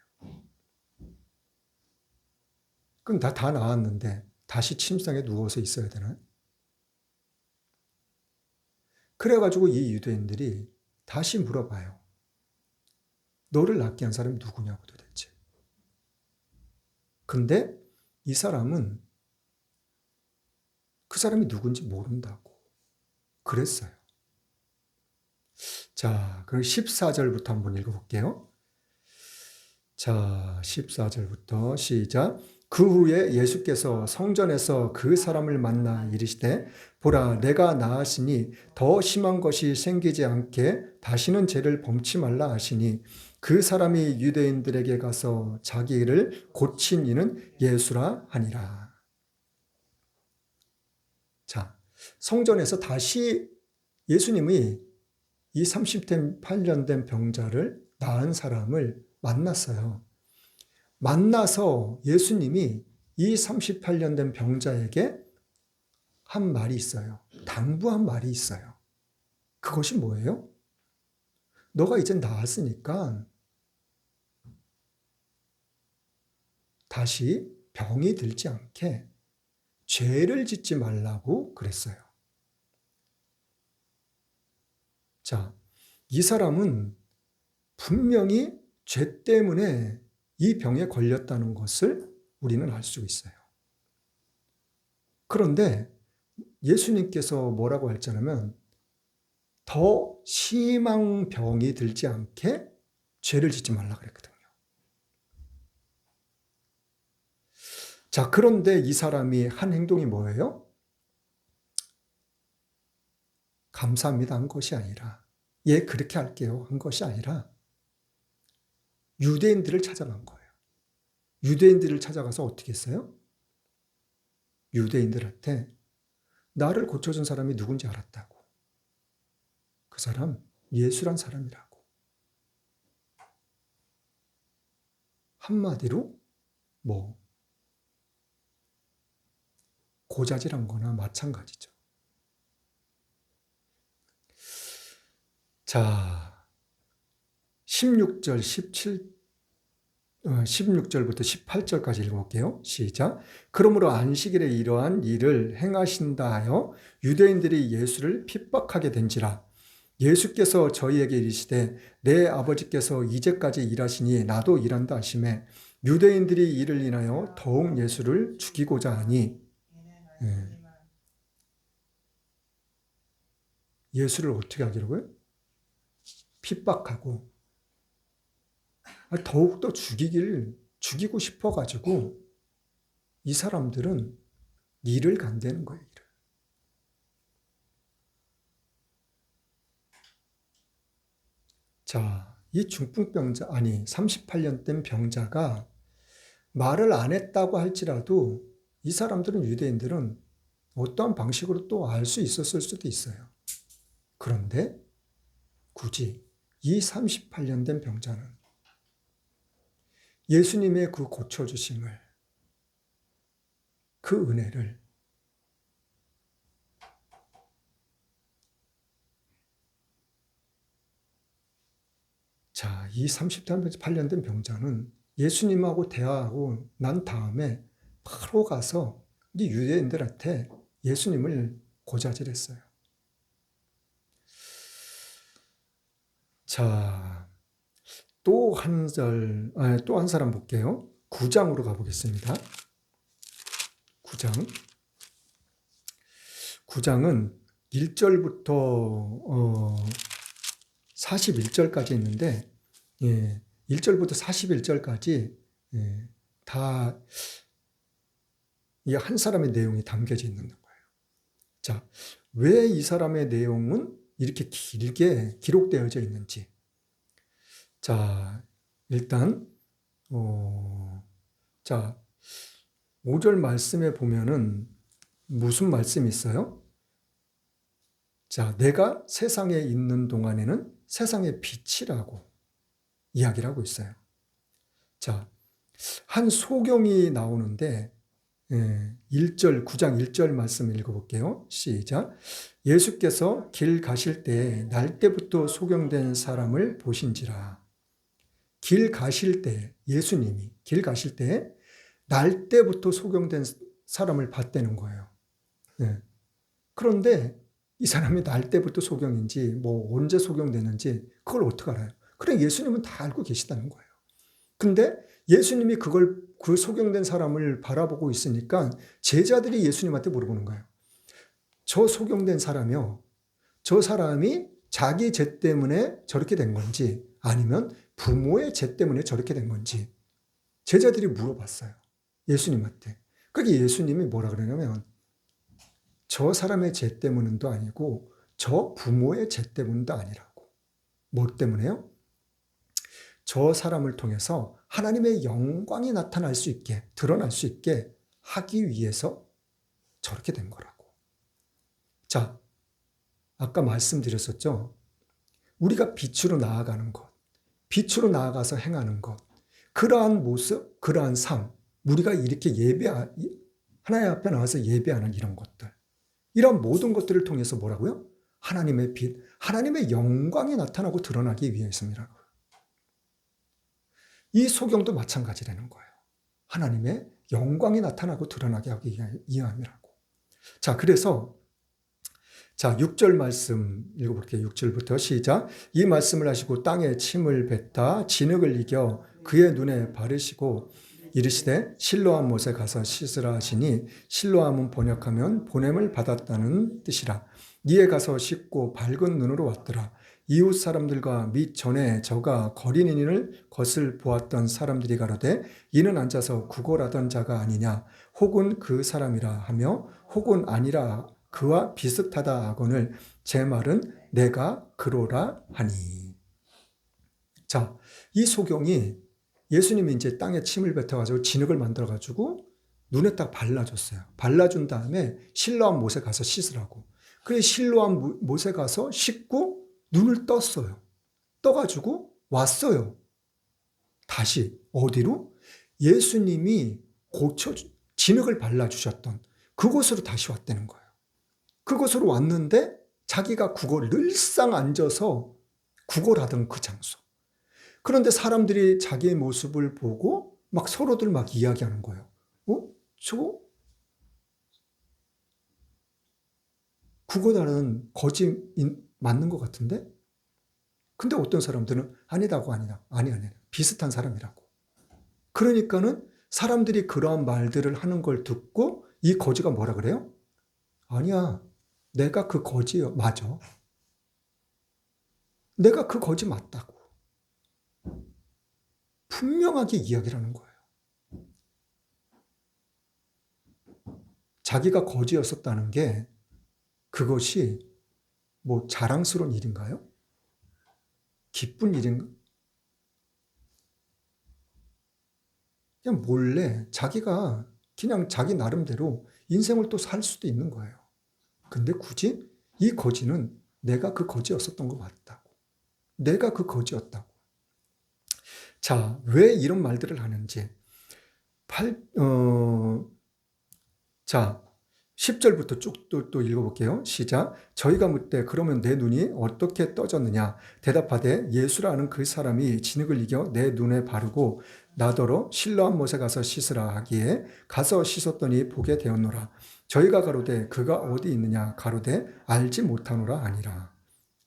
그럼 다 나았는데 다시 침상에 누워서 있어야 되나요? 그래가지고 이 유대인들이 다시 물어봐요. 너를 낫게 한 사람이 누구냐고 도대체. 근데 이 사람은 그 사람이 누군지 모른다고 그랬어요. 자, 그럼 14절부터 한번 읽어볼게요. 자, 14절부터 시작. 그 후에 예수께서 성전에서 그 사람을 만나 이르시되 보라 내가 나았으니 더 심한 것이 생기지 않게 다시는 죄를 범치 말라 하시니 그 사람이 유대인들에게 가서 자기 일을 고친 이는 예수라 하니라. 자, 성전에서 다시 예수님이 이 38년 된 병자를 낳은 사람을 만났어요. 만나서 예수님이 이 38년 된 병자에게 한 말이 있어요. 당부한 말이 있어요. 그것이 뭐예요? 너가 이제 나았으니까 다시 병이 들지 않게 죄를 짓지 말라고 그랬어요. 자, 이 사람은 분명히 죄 때문에 이 병에 걸렸다는 것을 우리는 알 수 있어요. 그런데 예수님께서 뭐라고 했잖아요. 더 심한 병이 들지 않게 죄를 짓지 말라 그랬거든요. 자, 그런데 이 사람이 한 행동이 뭐예요? 감사합니다 한 것이 아니라, 예, 그렇게 할게요 한 것이 아니라 유대인들을 찾아간 거예요. 유대인들을 찾아가서 어떻게 했어요? 유대인들한테 나를 고쳐준 사람이 누군지 알았다고. 그 사람 예수란 사람이라고. 한마디로 뭐 고자질한 거나 마찬가지죠. 자, 16절, 16절부터 18절까지 읽어볼게요. 시작. 그러므로 안식일에 이러한 일을 행하신다 하여 유대인들이 예수를 핍박하게 된지라. 예수께서 저희에게 이르시되 내 아버지께서 이제까지 일하시니 나도 일한다 하시매 유대인들이 이를 인하여 더욱 예수를 죽이고자 하니, 예수를 어떻게 하기로요? 핍박하고 더욱더 죽이고 싶어가지고 이 사람들은 일을 간다는 거예요. 일을. 자, 이 중풍병자, 38년 된 병자가 말을 안 했다고 할지라도 이 사람들은, 유대인들은 어떠한 방식으로 또 알 수 있었을 수도 있어요. 그런데 굳이 이 38년 된 병자는 예수님의 그 고쳐주심을, 그 은혜를 자, 이 38년 된 병자는 예수님하고 대화하고 난 다음에 바로 가서 이 유대인들한테 예수님을 고자질했어요. 자, 또 한 사람 볼게요. 9장으로 가보겠습니다. 9장은 1절부터 41절까지 있는데, 1절부터 41절까지 다 이 한 사람의 내용이 담겨져 있는 거예요. 자, 왜 이 사람의 내용은 이렇게 길게 기록되어져 있는지. 자, 일단 자, 5절 말씀에 보면은 무슨 말씀이 있어요? 자, 내가 세상에 있는 동안에는 세상의 빛이라고 이야기를 하고 있어요. 자, 한 소경이 나오는데 9장 1절 말씀 읽어볼게요. 시작. 예수께서 길 가실 때 날 때부터 소경된 사람을 보신지라. 길 가실 때, 예수님이 길 가실 때 날 때부터 소경된 사람을 봤다는 거예요. 그런데 이 사람이 날 때부터 소경인지 뭐 언제 소경되는지 그걸 어떻게 알아요? 그래, 예수님은 다 알고 계시다는 거예요. 근데 예수님이 그 소경된 사람을 바라보고 있으니까 제자들이 예수님한테 물어보는 거예요. 저 소경된 사람이요, 저 사람이 자기 죄 때문에 저렇게 된 건지 아니면 부모의 죄 때문에 저렇게 된 건지 제자들이 물어봤어요. 예수님한테. 그게 예수님이 뭐라 그러냐면 저 사람의 죄 때문도 아니고 저 부모의 죄 때문도 아니라고. 뭐 때문에요? 저 사람을 통해서 하나님의 영광이 나타날 수 있게, 드러날 수 있게 하기 위해서 저렇게 된 거라고. 자, 아까 말씀드렸었죠. 우리가 빛으로 나아가는 것, 빛으로 나아가서 행하는 것, 그러한 모습, 그러한 삶, 우리가 이렇게 하나님 앞에 나와서 예배하는 이런 것들, 이런 모든 것들을 통해서 뭐라고요? 하나님의 빛, 하나님의 영광이 나타나고 드러나기 위해서입니다. 이 소경도 마찬가지라는 거예요. 하나님의 영광이 나타나고 드러나게 하기 위함이라고. 자, 그래서 6절 말씀 읽어볼게요. 6절부터 시작. 이 말씀을 하시고 땅에 침을 뱉다 진흙을 이겨 그의 눈에 바르시고 이르시되 실로암 못에 가서 씻으라 하시니 실로암은 번역하면 보냄을 받았다는 뜻이라. 이에 가서 씻고 밝은 눈으로 왔더라. 이웃 사람들과 및 전에 저가 거리는이를 것을 보았던 사람들이 가로되 이는 앉아서 구걸하던 자가 아니냐 혹은 그 사람이라 하며 혹은 아니라 그와 비슷하다 하거늘 제 말은 내가 그로라 하니. 자, 이 소경이 예수님이 이제 땅에 침을 뱉어가지고 진흙을 만들어가지고 눈에 딱 발라줬어요. 발라준 다음에 실로암 못에 가서 씻으라고. 그래 실로암 못에 가서 씻고 눈을 떴어요. 떠가지고 왔어요. 다시 어디로? 예수님이 진흙을 발라주셨던 그곳으로 다시 왔다는 거예요. 그곳으로 왔는데 자기가 늘상 앉아서 구걸하던 그 장소. 그런데 사람들이 자기의 모습을 보고 막 서로들 막 이야기하는 거예요. 저거 구걸하는 거지 맞는 것 같은데? 근데 어떤 사람들은 아니라고 아니 비슷한 사람이라고. 그러니까는 사람들이 그러한 말들을 하는 걸 듣고 이 거지가 뭐라 그래요? 아니야, 내가 그 거지 맞아. 내가 그 거지 맞다고. 분명하게 이야기를 하는 거예요. 자기가 거지였었다는 게 그것이 뭐 자랑스러운 일인가요? 기쁜 일인가? 그냥 몰래 자기가 그냥 자기 나름대로 인생을 또 살 수도 있는 거예요. 근데 굳이 이 거지는 내가 그 거지였었던 거 맞다고. 내가 그 거지였다고. 자, 왜 이런 말들을 하는지. 10절부터 쭉 또 읽어볼게요. 시작. 저희가 묻되 그러면 내 눈이 어떻게 떠졌느냐. 대답하되 예수라는 그 사람이 진흙을 이겨 내 눈에 바르고 나더러 실로암 못에 가서 씻으라 하기에 가서 씻었더니 보게 되었노라. 저희가 가로되 그가 어디 있느냐 가로되 알지 못하노라 아니라.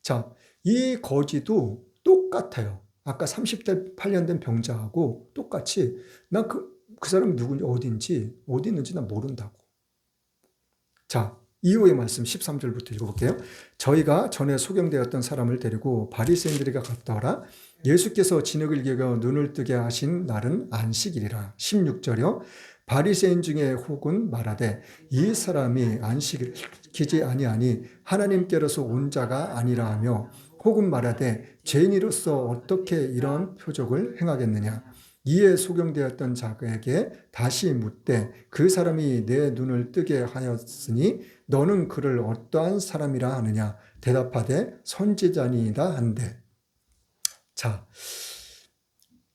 자, 이 거지도 똑같아요. 아까 30대 8년 된 병자하고 똑같이 나 그 사람이 누군지 어디 있는지 나 모른다고. 자, 이후의 말씀 13절부터 읽어볼게요. 저희가 전에 소경되었던 사람을 데리고 바리새인들에게 갔다 오라. 예수께서 진흙을 이겨 눈을 뜨게 하신 날은 안식일이라. 16절이요. 바리새인 중에 혹은 말하되 이 사람이 안식일을 지키지 아니하니 하나님께로서 온 자가 아니라 하며 혹은 말하되 죄인으로서 어떻게 이런 표적을 행하겠느냐. 이에 소경되었던 자에게 다시 묻되 그 사람이 내 눈을 뜨게 하였으니 너는 그를 어떠한 사람이라 하느냐. 대답하되 선지자니이다 한대. 자,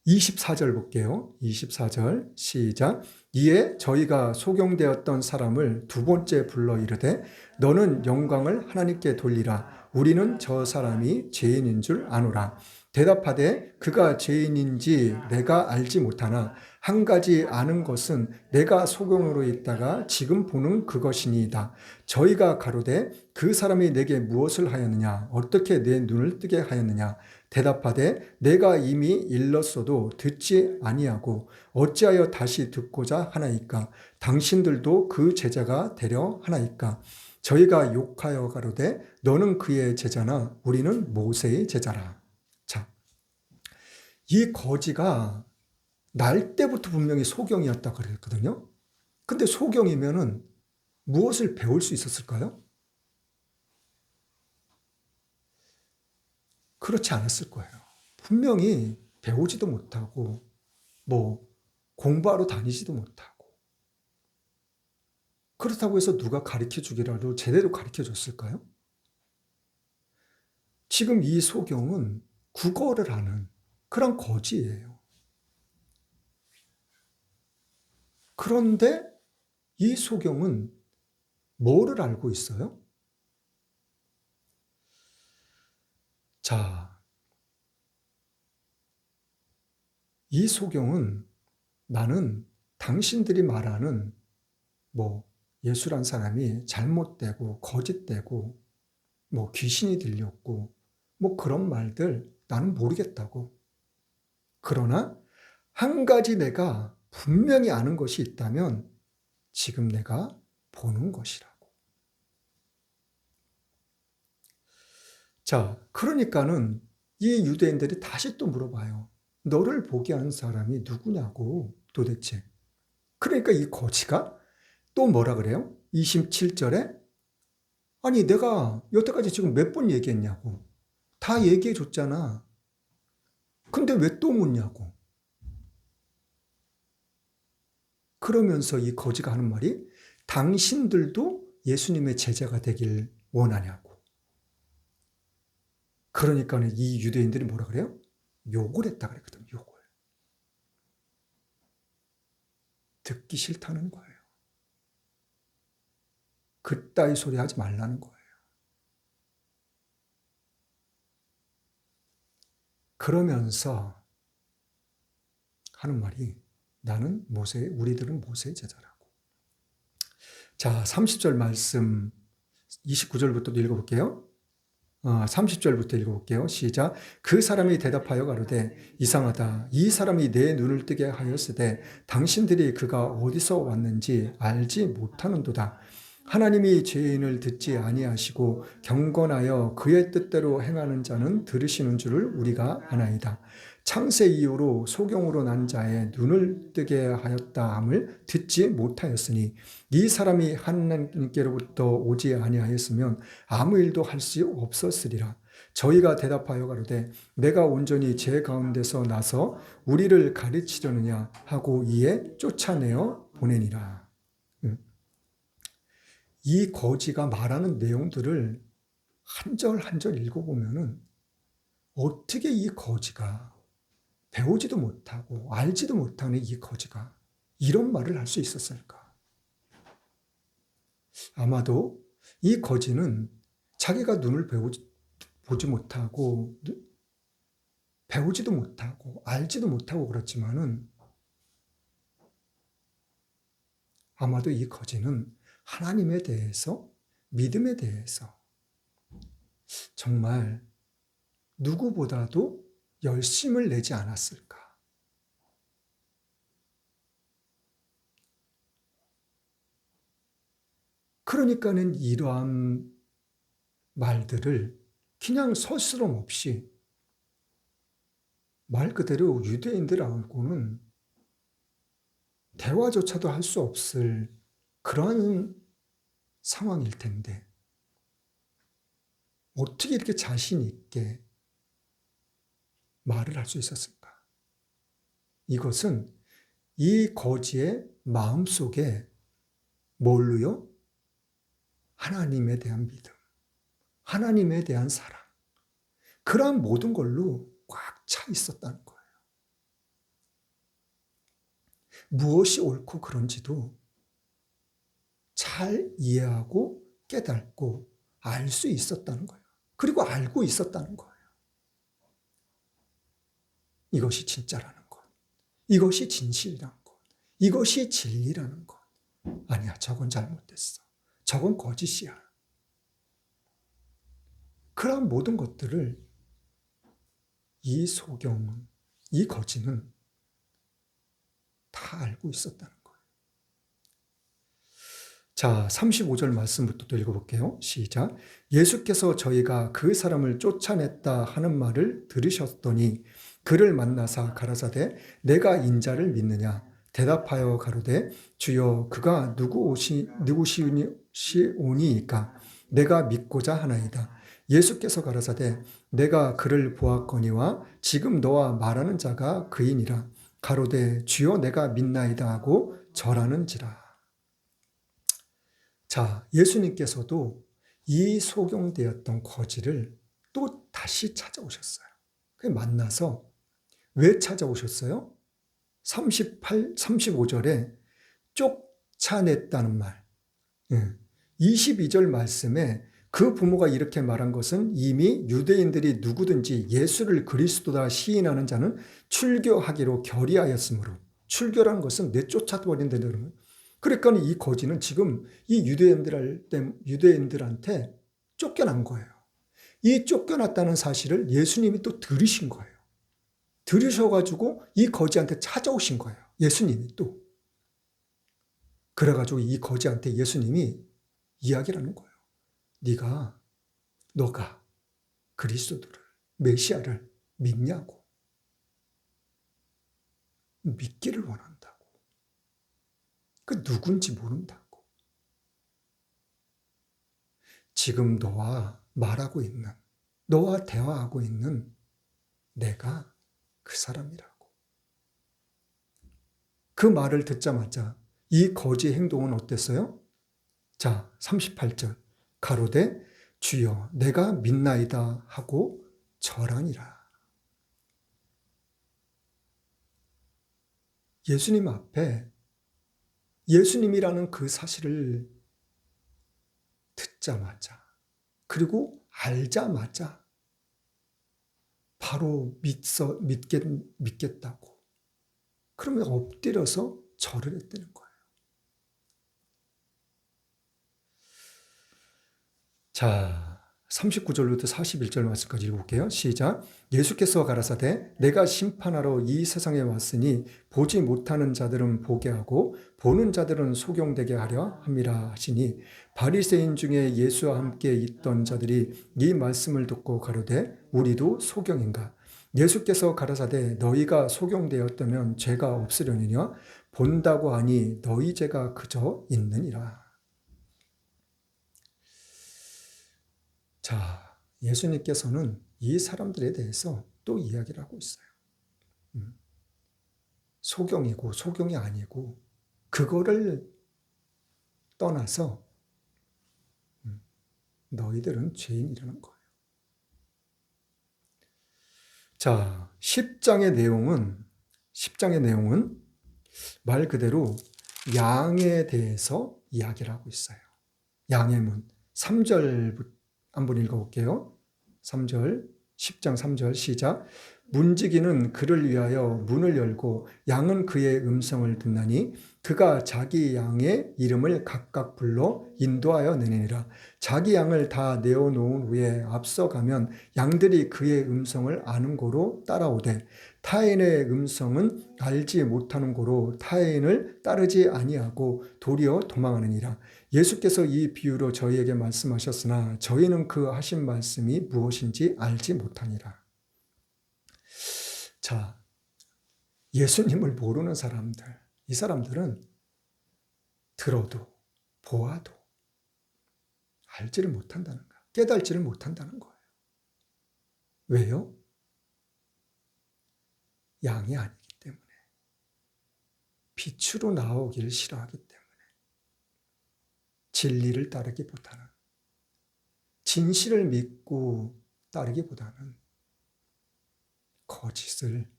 24절 볼게요. 24절 시작. 이에 저희가 소경되었던 사람을 두 번째 불러 이르되 너는 영광을 하나님께 돌리라. 우리는 저 사람이 죄인인 줄 아노라. 대답하되 그가 죄인인지 내가 알지 못하나 한 가지 아는 것은 내가 소경으로 있다가 지금 보는 그것이니이다. 저희가 가로되 그 사람이 내게 무엇을 하였느냐 어떻게 내 눈을 뜨게 하였느냐. 대답하되 내가 이미 일렀어도 듣지 아니하고 어찌하여 다시 듣고자 하나이까. 당신들도 그 제자가 되려 하나이까. 저희가 욕하여 가로되 너는 그의 제자나 우리는 모세의 제자라. 자, 이 거지가 날 때부터 분명히 소경이었다고 그랬거든요. 근데 소경이면은 무엇을 배울 수 있었을까요? 그렇지 않았을 거예요. 분명히 배우지도 못하고 뭐 공부하러 다니지도 못하고 그렇다고 해서 누가 가르쳐 주기라도 제대로 가르쳐 줬을까요? 지금 이 소경은 국어를 하는 그런 거지예요. 그런데 이 소경은 뭐를 알고 있어요? 자, 이 소경은 나는 당신들이 말하는 예수란 사람이 잘못되고 거짓되고 귀신이 들렸고 그런 말들 나는 모르겠다고. 그러나 한 가지 내가 분명히 아는 것이 있다면 지금 내가 보는 것이라고. 자, 그러니까는 이 유대인들이 다시 또 물어봐요. 너를 보게 한 사람이 누구냐고 도대체. 그러니까 이 거지가 또 뭐라 그래요? 27절에 아니 내가 여태까지 지금 몇 번 얘기했냐고. 다 얘기해 줬잖아. 근데 왜 또 묻냐고. 그러면서 이 거지가 하는 말이 당신들도 예수님의 제자가 되길 원하냐고. 그러니까는 이 유대인들이 뭐라 그래요? 욕을 했다 그랬거든, 욕을. 듣기 싫다는 거예요. 그따위 소리 하지 말라는 거예요. 그러면서 하는 말이 나는 우리들은 모세의 제자라고. 자, 30절 말씀 29절부터 읽어볼게요. 30절부터 읽어볼게요. 시작. 그 사람이 대답하여 가로되 이상하다. 이 사람이 내 눈을 뜨게 하였으되 당신들이 그가 어디서 왔는지 알지 못하는도다. 하나님이 죄인을 듣지 아니하시고 경건하여 그의 뜻대로 행하는 자는 들으시는 줄을 우리가 아나이다. 창세 이후로 소경으로 난 자의 눈을 뜨게 하였다 함을 듣지 못하였으니 이 사람이 하나님께로부터 오지 아니하였으면 아무 일도 할 수 없었으리라. 저희가 대답하여 가로되 내가 온전히 제 가운데서 나서 우리를 가르치려느냐 하고 이에 쫓아내어 보내니라. 이 거지가 말하는 내용들을 한 절 한 절 읽어보면은 어떻게 이 거지가 배우지도 못하고 알지도 못하는 이 거지가 이런 말을 할 수 있었을까? 아마도 이 거지는 자기가 눈을 보지 못하고 배우지도 못하고 알지도 못하고 그렇지만은 아마도 이 거지는 하나님에 대해서 믿음에 대해서 정말 누구보다도 열심을 내지 않았을까? 그러니까는 이러한 말들을 그냥 서스럼 없이 말 그대로 유대인들하고는 대화조차도 할 수 없을 그런 상황일 텐데 어떻게 이렇게 자신 있게 말을 할 수 있었을까? 이것은 이 거지의 마음속에 뭘로요? 하나님에 대한 믿음, 하나님에 대한 사랑, 그러한 모든 걸로 꽉 차 있었다는 거예요. 무엇이 옳고 그런지도 잘 이해하고 깨닫고 알 수 있었다는 거예요. 그리고 알고 있었다는 거예요. 이것이 진짜라는 것, 이것이 진실이라는 것, 이것이 진리라는 것. 아니야, 저건 잘못됐어. 저건 거짓이야. 그런 모든 것들을 이 소경은, 이 거지는 다 알고 있었다는 거예요. 자, 35절 말씀부터 또 읽어볼게요. 시작. 예수께서 저희가 그 사람을 쫓아냈다 하는 말을 들으셨더니 그를 만나사 가라사대 내가 인자를 믿느냐? 대답하여 가로되 주여 그가 누구시오니이까 내가 믿고자 하나이다. 예수께서 가라사대 내가 그를 보았거니와 지금 너와 말하는 자가 그이니라. 가로되 주여 내가 믿나이다 하고 절하는지라. 자, 예수님께서도 이 소경되었던 거지를 또 다시 찾아오셨어요. 만나서 왜 찾아오셨어요? 35절에 쫓아냈다는 말. 22절 말씀에 그 부모가 이렇게 말한 것은 이미 유대인들이 누구든지 예수를 그리스도다 시인하는 자는 출교하기로 결의하였으므로, 출교라는 것은 내쫓아버린다는 거예요. 그러니까 이 거지는 지금 이 유대인들한테 쫓겨난 거예요. 이 쫓겨났다는 사실을 예수님이 또 들으신 거예요. 들으셔가지고 이 거지한테 찾아오신 거예요. 예수님이 또. 그래가지고 이 거지한테 예수님이 이야기를 하는 거예요. 너가 그리스도를, 메시아를 믿냐고. 믿기를 원한다고. 그 누군지 모른다고. 지금 너와 말하고 있는, 너와 대화하고 있는 내가 그 사람이라고. 그 말을 듣자마자 이 거지의 행동은 어땠어요? 자, 38절. 가로되 주여 내가 믿나이다 하고 절하니라. 예수님 앞에 예수님이라는 그 사실을 듣자마자, 그리고 알자마자 바로 믿겠다고. 그러면 엎드려서 절을 했다는 거예요. 자, 39절부터 41절 말씀까지 읽어볼게요. 시작. 예수께서 가라사대 내가 심판하러 이 세상에 왔으니 보지 못하는 자들은 보게 하고 보는 자들은 소경되게 하려 함이라 하시니 바리새인 중에 예수와 함께 있던 자들이 이 말씀을 듣고 가로되 우리도 소경인가. 예수께서 가라사대 너희가 소경되었다면 죄가 없으려니냐. 본다고 하니 너희 죄가 그저 있느니라. 자, 예수님께서는 이 사람들에 대해서 또 이야기를 하고 있어요. 소경이고 소경이 아니고 그거를 떠나서 너희들은 죄인이라는 거예요. 자, 10장의 내용은 말 그대로 양에 대해서 이야기를 하고 있어요. 양의 문. 3절 한번 읽어볼게요. 3절, 10장 3절 시작. 문지기는 그를 위하여 문을 열고 양은 그의 음성을 듣나니 그가 자기 양의 이름을 각각 불러 인도하여 내니라. 자기 양을 다 내어놓은 후에 앞서가면 양들이 그의 음성을 아는 고로 따라오되 타인의 음성은 알지 못하는 고로 타인을 따르지 아니하고 도리어 도망하느니라. 예수께서 이 비유로 저희에게 말씀하셨으나 저희는 그 하신 말씀이 무엇인지 알지 못하니라. 자, 예수님을 모르는 사람들, 이 사람들은 들어도 보아도 알지를 못한다는 거예요. 깨달지를 못한다는 거예요. 왜요? 양이 아니기 때문에. 빛으로 나오기를 싫어하기 때문에. 진리를 따르기보다는, 진실을 믿고 따르기보다는 거짓을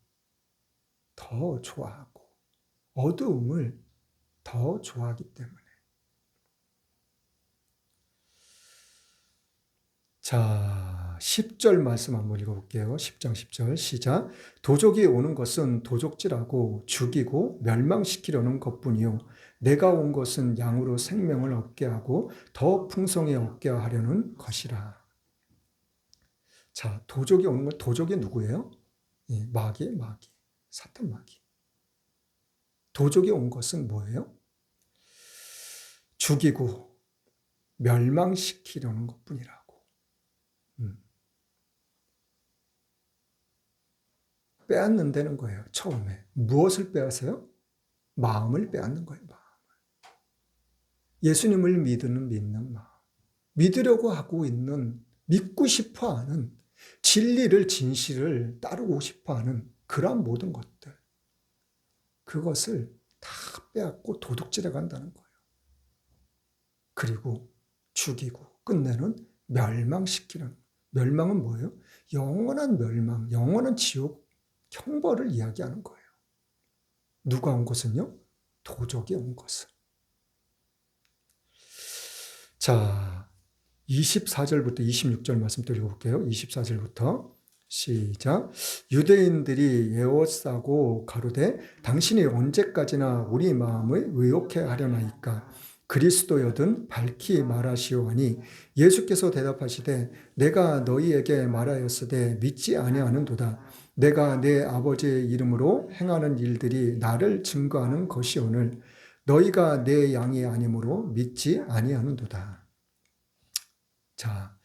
더 좋아하고 어두움을 더 좋아하기 때문에. 자, 10절 말씀 한번 읽어볼게요. 10장 10절 시작. 도적이 오는 것은 도적질하고 죽이고 멸망시키려는 것뿐이요 내가 온 것은 양으로 생명을 얻게 하고 더 풍성히 얻게 하려는 것이라. 자, 도적이 오는 건, 도적이 누구예요? 마귀, 사탄 마귀. 도적이 온 것은 뭐예요? 죽이고 멸망시키려는 것뿐이라고. 빼앗는다는 거예요. 처음에. 무엇을 빼앗아요? 마음을 빼앗는 거예요. 마음을. 예수님을 믿는 마음. 믿으려고 하고 있는, 믿고 싶어하는, 진리를, 진실을 따르고 싶어하는 그러한 모든 것들. 그것을 다 빼앗고 도둑질해 간다는 거예요. 그리고 죽이고 끝내는 멸망시키는. 멸망은 뭐예요? 영원한 멸망, 영원한 지옥 형벌을 이야기하는 거예요. 누가 온 것은요? 도적이 온 것은. 자, 24절부터 26절 말씀 또 읽어볼게요. 24절부터 시작. 유대인들이 에워싸고 가로되 당신이 언제까지나 우리 마음을 의혹해 하려나이까. 그리스도여든 밝히 말하시오하니 예수께서 대답하시되 내가 너희에게 말하였으되 믿지 아니하는도다. 내가 내 아버지의 이름으로 행하는 일들이 나를 증거하는 것이오늘 너희가 내 양이 아니므로 믿지 아니하는도다. 자,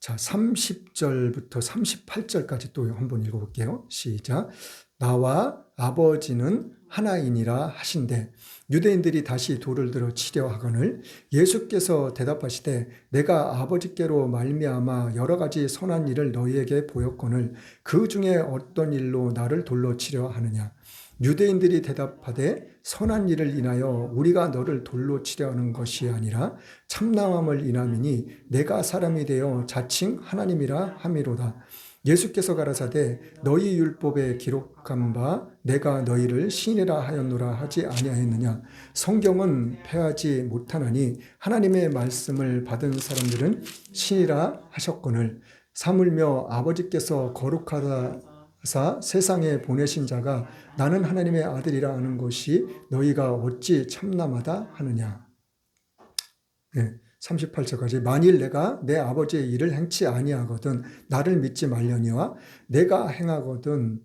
30절부터 38절까지 또 한번 읽어볼게요. 시작. 나와 아버지는 하나이니라 하신대 유대인들이 다시 돌을 들어 치려 하거늘 예수께서 대답하시되 내가 아버지께로 말미암아 여러 가지 선한 일을 너희에게 보였거늘 그 중에 어떤 일로 나를 돌로 치려 하느냐. 유대인들이 대답하되 선한 일을 인하여 우리가 너를 돌로 치려 하는 것이 아니라 참남함을 인함이니 내가 사람이 되어 자칭 하나님이라 함이로다. 예수께서 가라사대 너희 율법에 기록한 바 내가 너희를 신이라 하였노라 하지 아니하였느냐. 성경은 패하지 못하나니 하나님의 말씀을 받은 사람들은 신이라 하셨거늘 사물며 아버지께서 거룩하사 세상에 보내신 자가 나는 하나님의 아들이라 하는 것이 너희가 어찌 참남하다 하느냐. 네, 38절까지 만일 내가 내 아버지의 일을 행치 아니하거든 나를 믿지 말려니와 내가 행하거든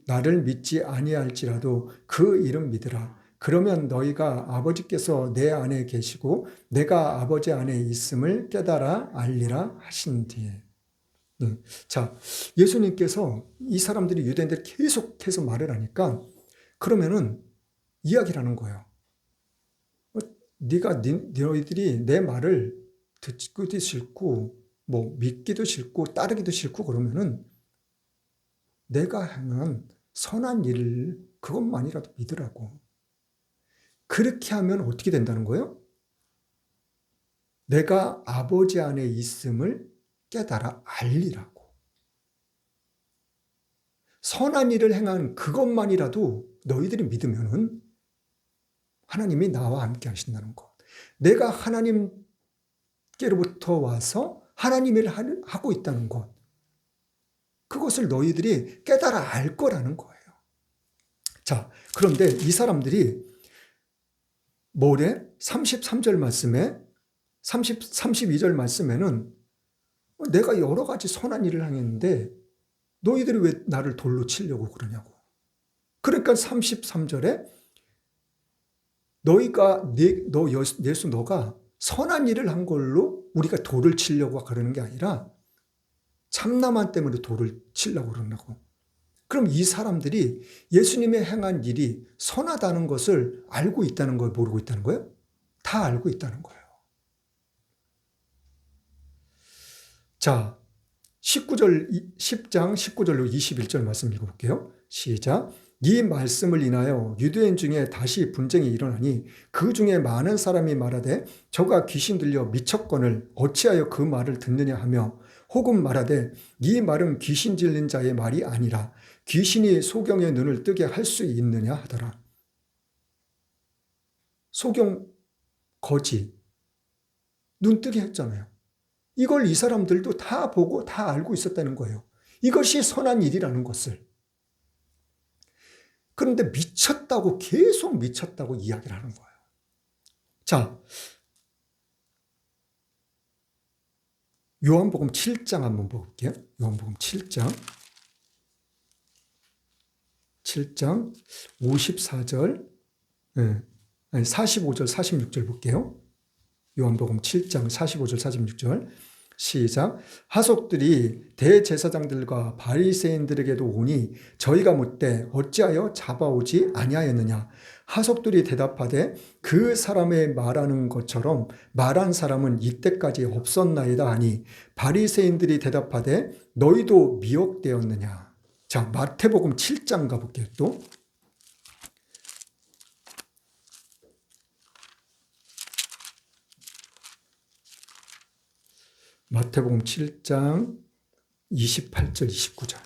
나를 믿지 아니할지라도 그 이름 믿으라. 그러면 너희가 아버지께서 내 안에 계시고 내가 아버지 안에 있음을 깨달아 알리라 하신뒤에. 자, 예수님께서 이 사람들이 유대인들 계속해서 말을 하니까 그러면은 이야기를 하는 거예요. 너희들이 내 말을 듣기도 싫고 믿기도 싫고 따르기도 싫고 그러면은 내가 행한 선한 일을 그것만이라도 믿으라고. 그렇게 하면 어떻게 된다는 거예요? 내가 아버지 안에 있음을 깨달아 알리라고. 선한 일을 행한 그것만이라도 너희들이 믿으면은 하나님이 나와 함께 하신다는 것. 내가 하나님께로부터 와서 하나님 일을 하고 있다는 것. 그것을 너희들이 깨달아 알 거라는 거예요. 자, 그런데 이 사람들이 뭐래? 33절 말씀에 32절 말씀에는 내가 여러 가지 선한 일을 행했는데 너희들이 왜 나를 돌로 치려고 그러냐고. 그러니까 33절에 너가 선한 일을 한 걸로 우리가 돌을 치려고 그러는 게 아니라 참남한 때문에 돌을 치려고 그러냐고. 그럼 이 사람들이 예수님의 행한 일이 선하다는 것을 알고 있다는 걸 모르고 있다는 거예요? 다 알고 있다는 거예요. 자, 10장 19절로 21절 말씀 읽어볼게요. 시작. 이 말씀을 인하여 유대인 중에 다시 분쟁이 일어나니 그 중에 많은 사람이 말하되 저가 귀신 들려 미쳤거늘 어찌하여 그 말을 듣느냐 하며 혹은 말하되 이 말은 귀신 들린 자의 말이 아니라 귀신이 소경의 눈을 뜨게 할 수 있느냐 하더라. 소경 거지 눈 뜨게 했잖아요. 이걸 이 사람들도 다 보고 다 알고 있었다는 거예요. 이것이 선한 일이라는 것을. 그런데 계속 미쳤다고 이야기를 하는 거예요. 자, 요한복음 7장 한번 볼게요. 요한복음 7장 54절, 45절, 46절 볼게요. 요한복음 7장 45절, 46절 시작. 하속들이 대제사장들과 바리새인들에게도 오니 저희가 묻되 어찌하여 잡아오지 아니하였느냐. 하속들이 대답하되 그 사람의 말하는 것처럼 말한 사람은 이때까지 없었나이다 하니 바리새인들이 대답하되 너희도 미혹되었느냐. 자, 마태복음 7장 가볼게요. 또 마태복음 7장 28절, 29절.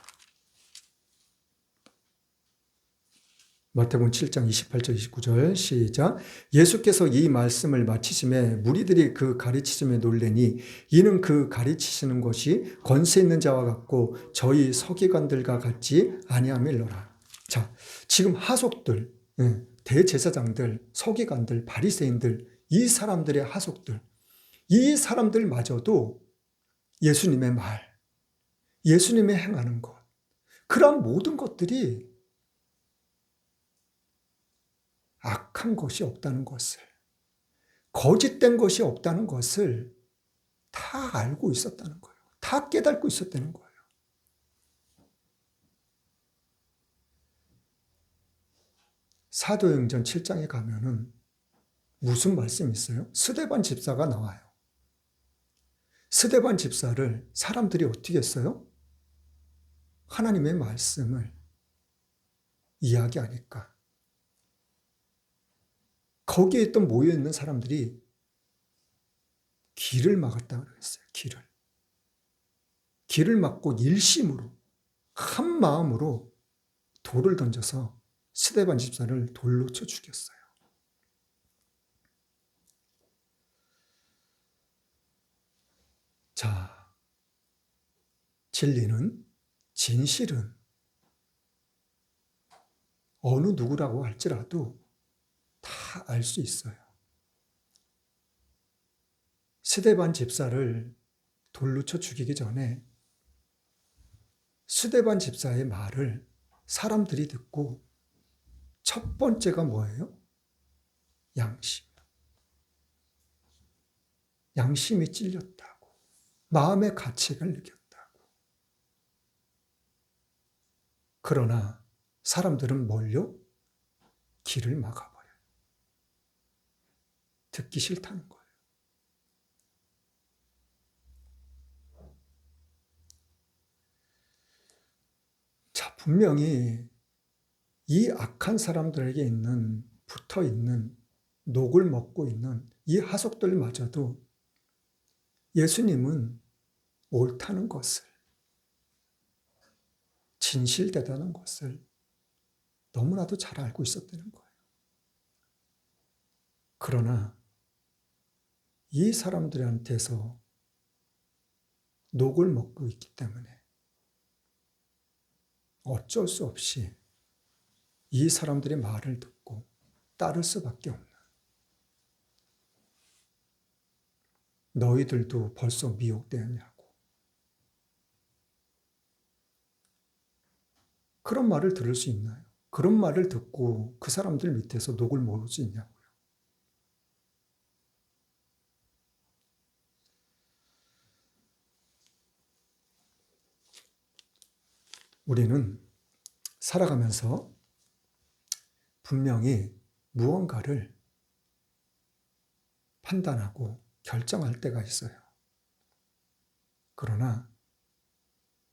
마태복음 7장 28절, 29절 시작. 예수께서 이 말씀을 마치심에 무리들이 그 가르치심에 놀래니 이는 그 가르치시는 것이 권세 있는 자와 같고 저희 서기관들과 같지 아니함일러라. 자, 지금 하속들, 대제사장들, 서기관들, 바리새인들, 이 사람들의 하속들, 이 사람들마저도 예수님의 말, 예수님의 행하는 것, 그러한 모든 것들이 악한 것이 없다는 것을, 거짓된 것이 없다는 것을 다 알고 있었다는 거예요. 다 깨닫고 있었다는 거예요. 사도행전 7장에 가면은 무슨 말씀이 있어요? 스데반 집사가 나와요. 스데반 집사를 사람들이 어떻게 했어요? 하나님의 말씀을 이야기하니까 거기에 있던 모여있는 사람들이 길을 막았다고 그랬어요. 길을 막고 일심으로 한 마음으로 돌을 던져서 스데반 집사를 돌로 쳐 죽였어요. 자, 진리는, 진실은 어느 누구라고 할지라도 다 알 수 있어요. 스데반 집사를 돌로 쳐 죽이기 전에 스데반 집사의 말을 사람들이 듣고 첫 번째가 뭐예요? 양심. 양심이 찔렸다고. 마음의 가책을 느꼈다고. 그러나 사람들은 뭘요? 길을 막아버려요. 듣기 싫다는 거예요. 자, 분명히 이 악한 사람들에게 붙어 있는, 녹을 먹고 있는 이 하속들마저도 예수님은 옳다는 것을, 진실되다는 것을 너무나도 잘 알고 있었다는 거예요. 그러나 이 사람들한테서 녹을 먹고 있기 때문에 어쩔 수 없이 이 사람들의 말을 듣고 따를 수밖에 없는, 너희들도 벌써 미혹되었냐고, 그런 말을 들을 수 있나요? 그런 말을 듣고 그 사람들 밑에서 녹을 먹을 수 있냐고요. 우리는 살아가면서 분명히 무언가를 판단하고 결정할 때가 있어요. 그러나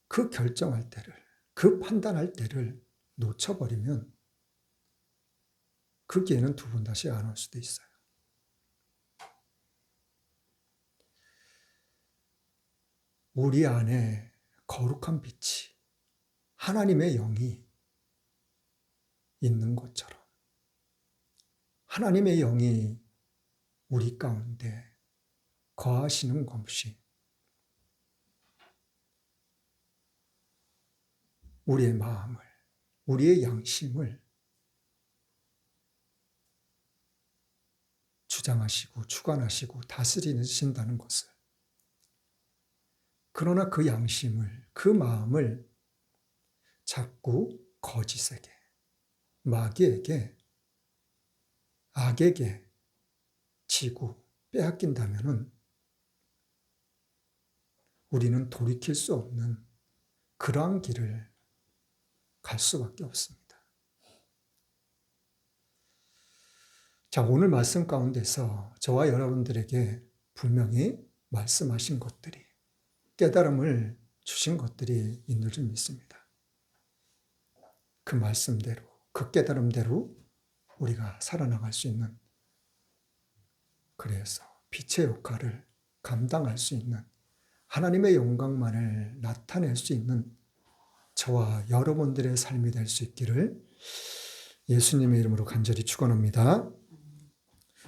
그 결정할 때를, 그 판단할 때를 놓쳐버리면 그 기회는 두 번 다시 안 올 수도 있어요. 우리 안에 거룩한 빛이, 하나님의 영이 있는 것처럼 하나님의 영이 우리 가운데 거하시는 것이 우리의 마음을, 우리의 양심을 주장하시고 주관하시고 다스리신다는 것을, 그러나 그 양심을, 그 마음을 자꾸 거짓에게, 마귀에게, 악에게 지고 빼앗긴다면 우리는 돌이킬 수 없는 그러한 길을 갈 수밖에 없습니다. 자, 오늘 말씀 가운데서 저와 여러분들에게 분명히 말씀하신 것들이, 깨달음을 주신 것들이 있는 줄 믿습니다. 그 말씀대로, 그 깨달음대로 우리가 살아나갈 수 있는, 그래서 빛의 역할을 감당할 수 있는 하나님의 영광만을 나타낼 수 있는 저와 여러분들의 삶이 될 수 있기를 예수님의 이름으로 간절히 축원합니다.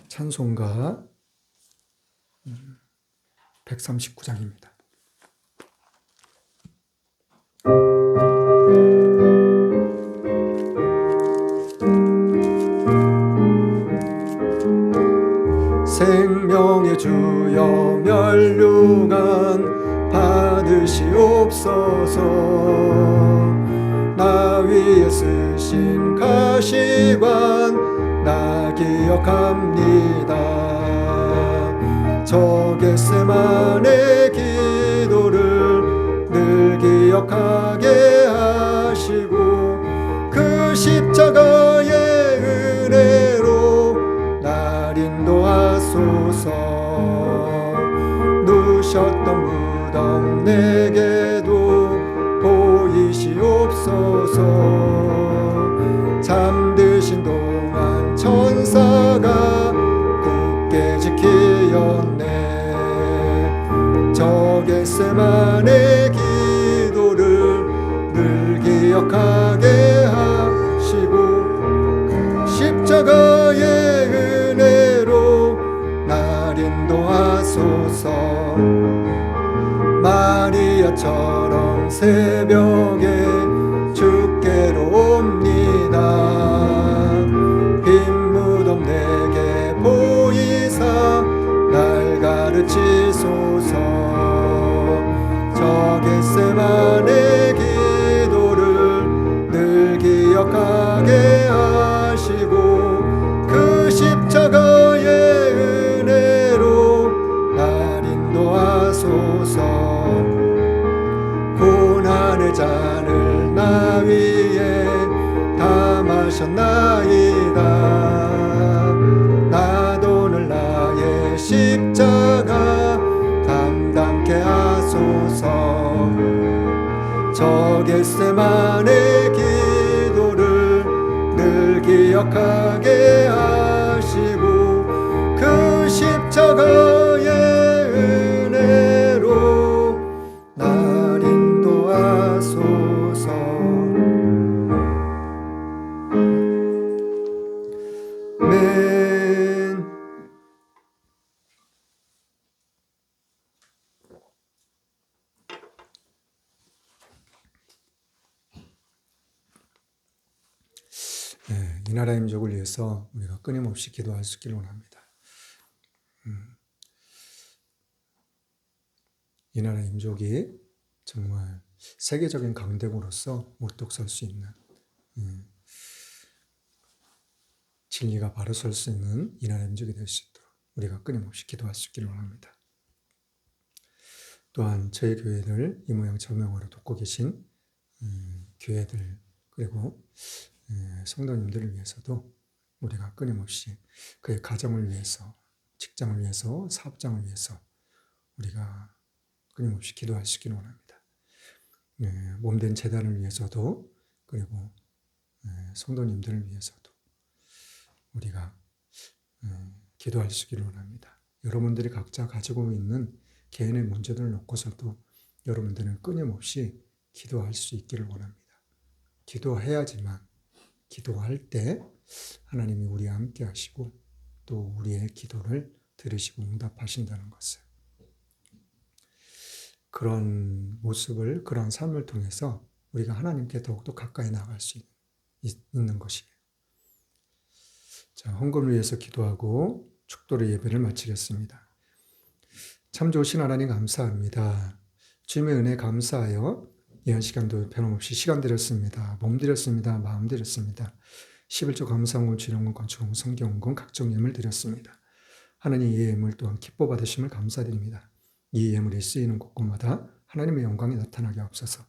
찬송가 139장입니다. 생명의 주여 멸류관 받으시옵소서. 나 위에 쓰신 가시관 나 기억합니다. 저 겟세마네 기도를 늘 기억하게 하시고 그 십자가의 은혜로 날 인도하소서. 누셨던 무덤 내게도 보이시옵소서. 잠드신 동안 천사가 굳게 지키었네. 저 겟세마네 기도를 늘 기억하게 하시고 그 십자가의 은혜로 날 인도하소서. 마리아처럼 새벽에 주께로 옵니다. 빈 무덤 내게 보이사 날 가르치소서. 저 겟세마네 기도를 늘 기억하게 하시고 그 십자가의 은혜로 날 인도하소서. 고난의 잔을 나 위에 다 마셨나이다. 나도 오늘 나의 십자가 감당케 하소서. 저 겟세마네 기도를 늘 기억하게 하시고 그 십자가의 은혜로 날 인도하소서. 아멘. 네, 이 나라의 민족을 위해서 우리가 끊임없이 기도할 수 있기를 원합니다. 이 나라의 민족이 정말 세계적인 강대국으로서 우뚝 설 수 있는, 진리가 바로 설 수 있는 이 나라의 민족이 될 수 있도록 우리가 끊임없이 기도할 수 있기를 원합니다. 또한 저희 교회를 이 모양 저 모양으로 돕고 계신 교회들 그리고 성도님들을 위해서도 우리가 끊임없이 그의 가정을 위해서, 직장을 위해서, 사업장을 위해서 우리가 끊임없이 기도할 수 있기를 원합니다. 몸된 재단을 위해서도 그리고 성도님들을 위해서도 우리가 기도할 수 있기를 원합니다. 여러분들이 각자 가지고 있는 개인의 문제들을 놓고서도 여러분들은 끊임없이 기도할 수 있기를 원합니다. 기도해야지만 기도할 때 하나님이 우리와 함께 하시고 또 우리의 기도를 들으시고 응답하신다는 것을, 그런 모습을, 그런 삶을 통해서 우리가 하나님께 더욱더 가까이 나아갈 수 있는 것이에요. 자, 헌금을 위해서 기도하고 축도의 예배를 마치겠습니다. 참 좋으신 하나님 감사합니다. 주님의 은혜 감사하여 이한 시간도 변함없이 시간 드렸습니다. 몸 드렸습니다. 마음 드렸습니다. 11조 감사원금, 주일원금, 건축원금, 성경원금, 각종 예물 드렸습니다. 하나님 이 예물 또한 기뻐 받으심을 감사드립니다. 이 예물이 쓰이는 곳곳마다 하나님의 영광이 나타나게 하옵소서.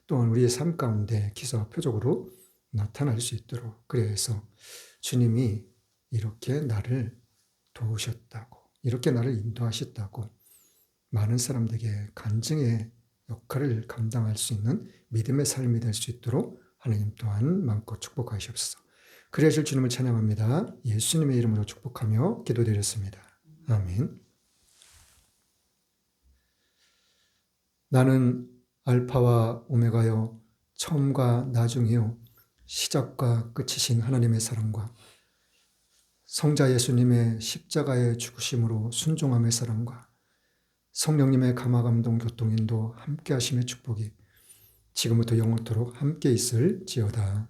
또한 우리의 삶 가운데 기사와 표적으로 나타날 수 있도록, 그래서 주님이 이렇게 나를 도우셨다고, 이렇게 나를 인도하셨다고 많은 사람들에게 간증의 역할을 감당할 수 있는 믿음의 삶이 될 수 있도록 하나님 또한 마음껏 축복하시옵소서. 그래 줄 주님을 찬양합니다. 예수님의 이름으로 축복하며 기도드렸습니다. 아멘. 나는 알파와 오메가요 처음과 나중이요 시작과 끝이신 하나님의 사랑과 성자 예수님의 십자가의 죽으심으로 순종함의 사랑과 성령님의 감화감동 교통인도 함께 하심의 축복이 지금부터 영원토록 함께 있을지어다.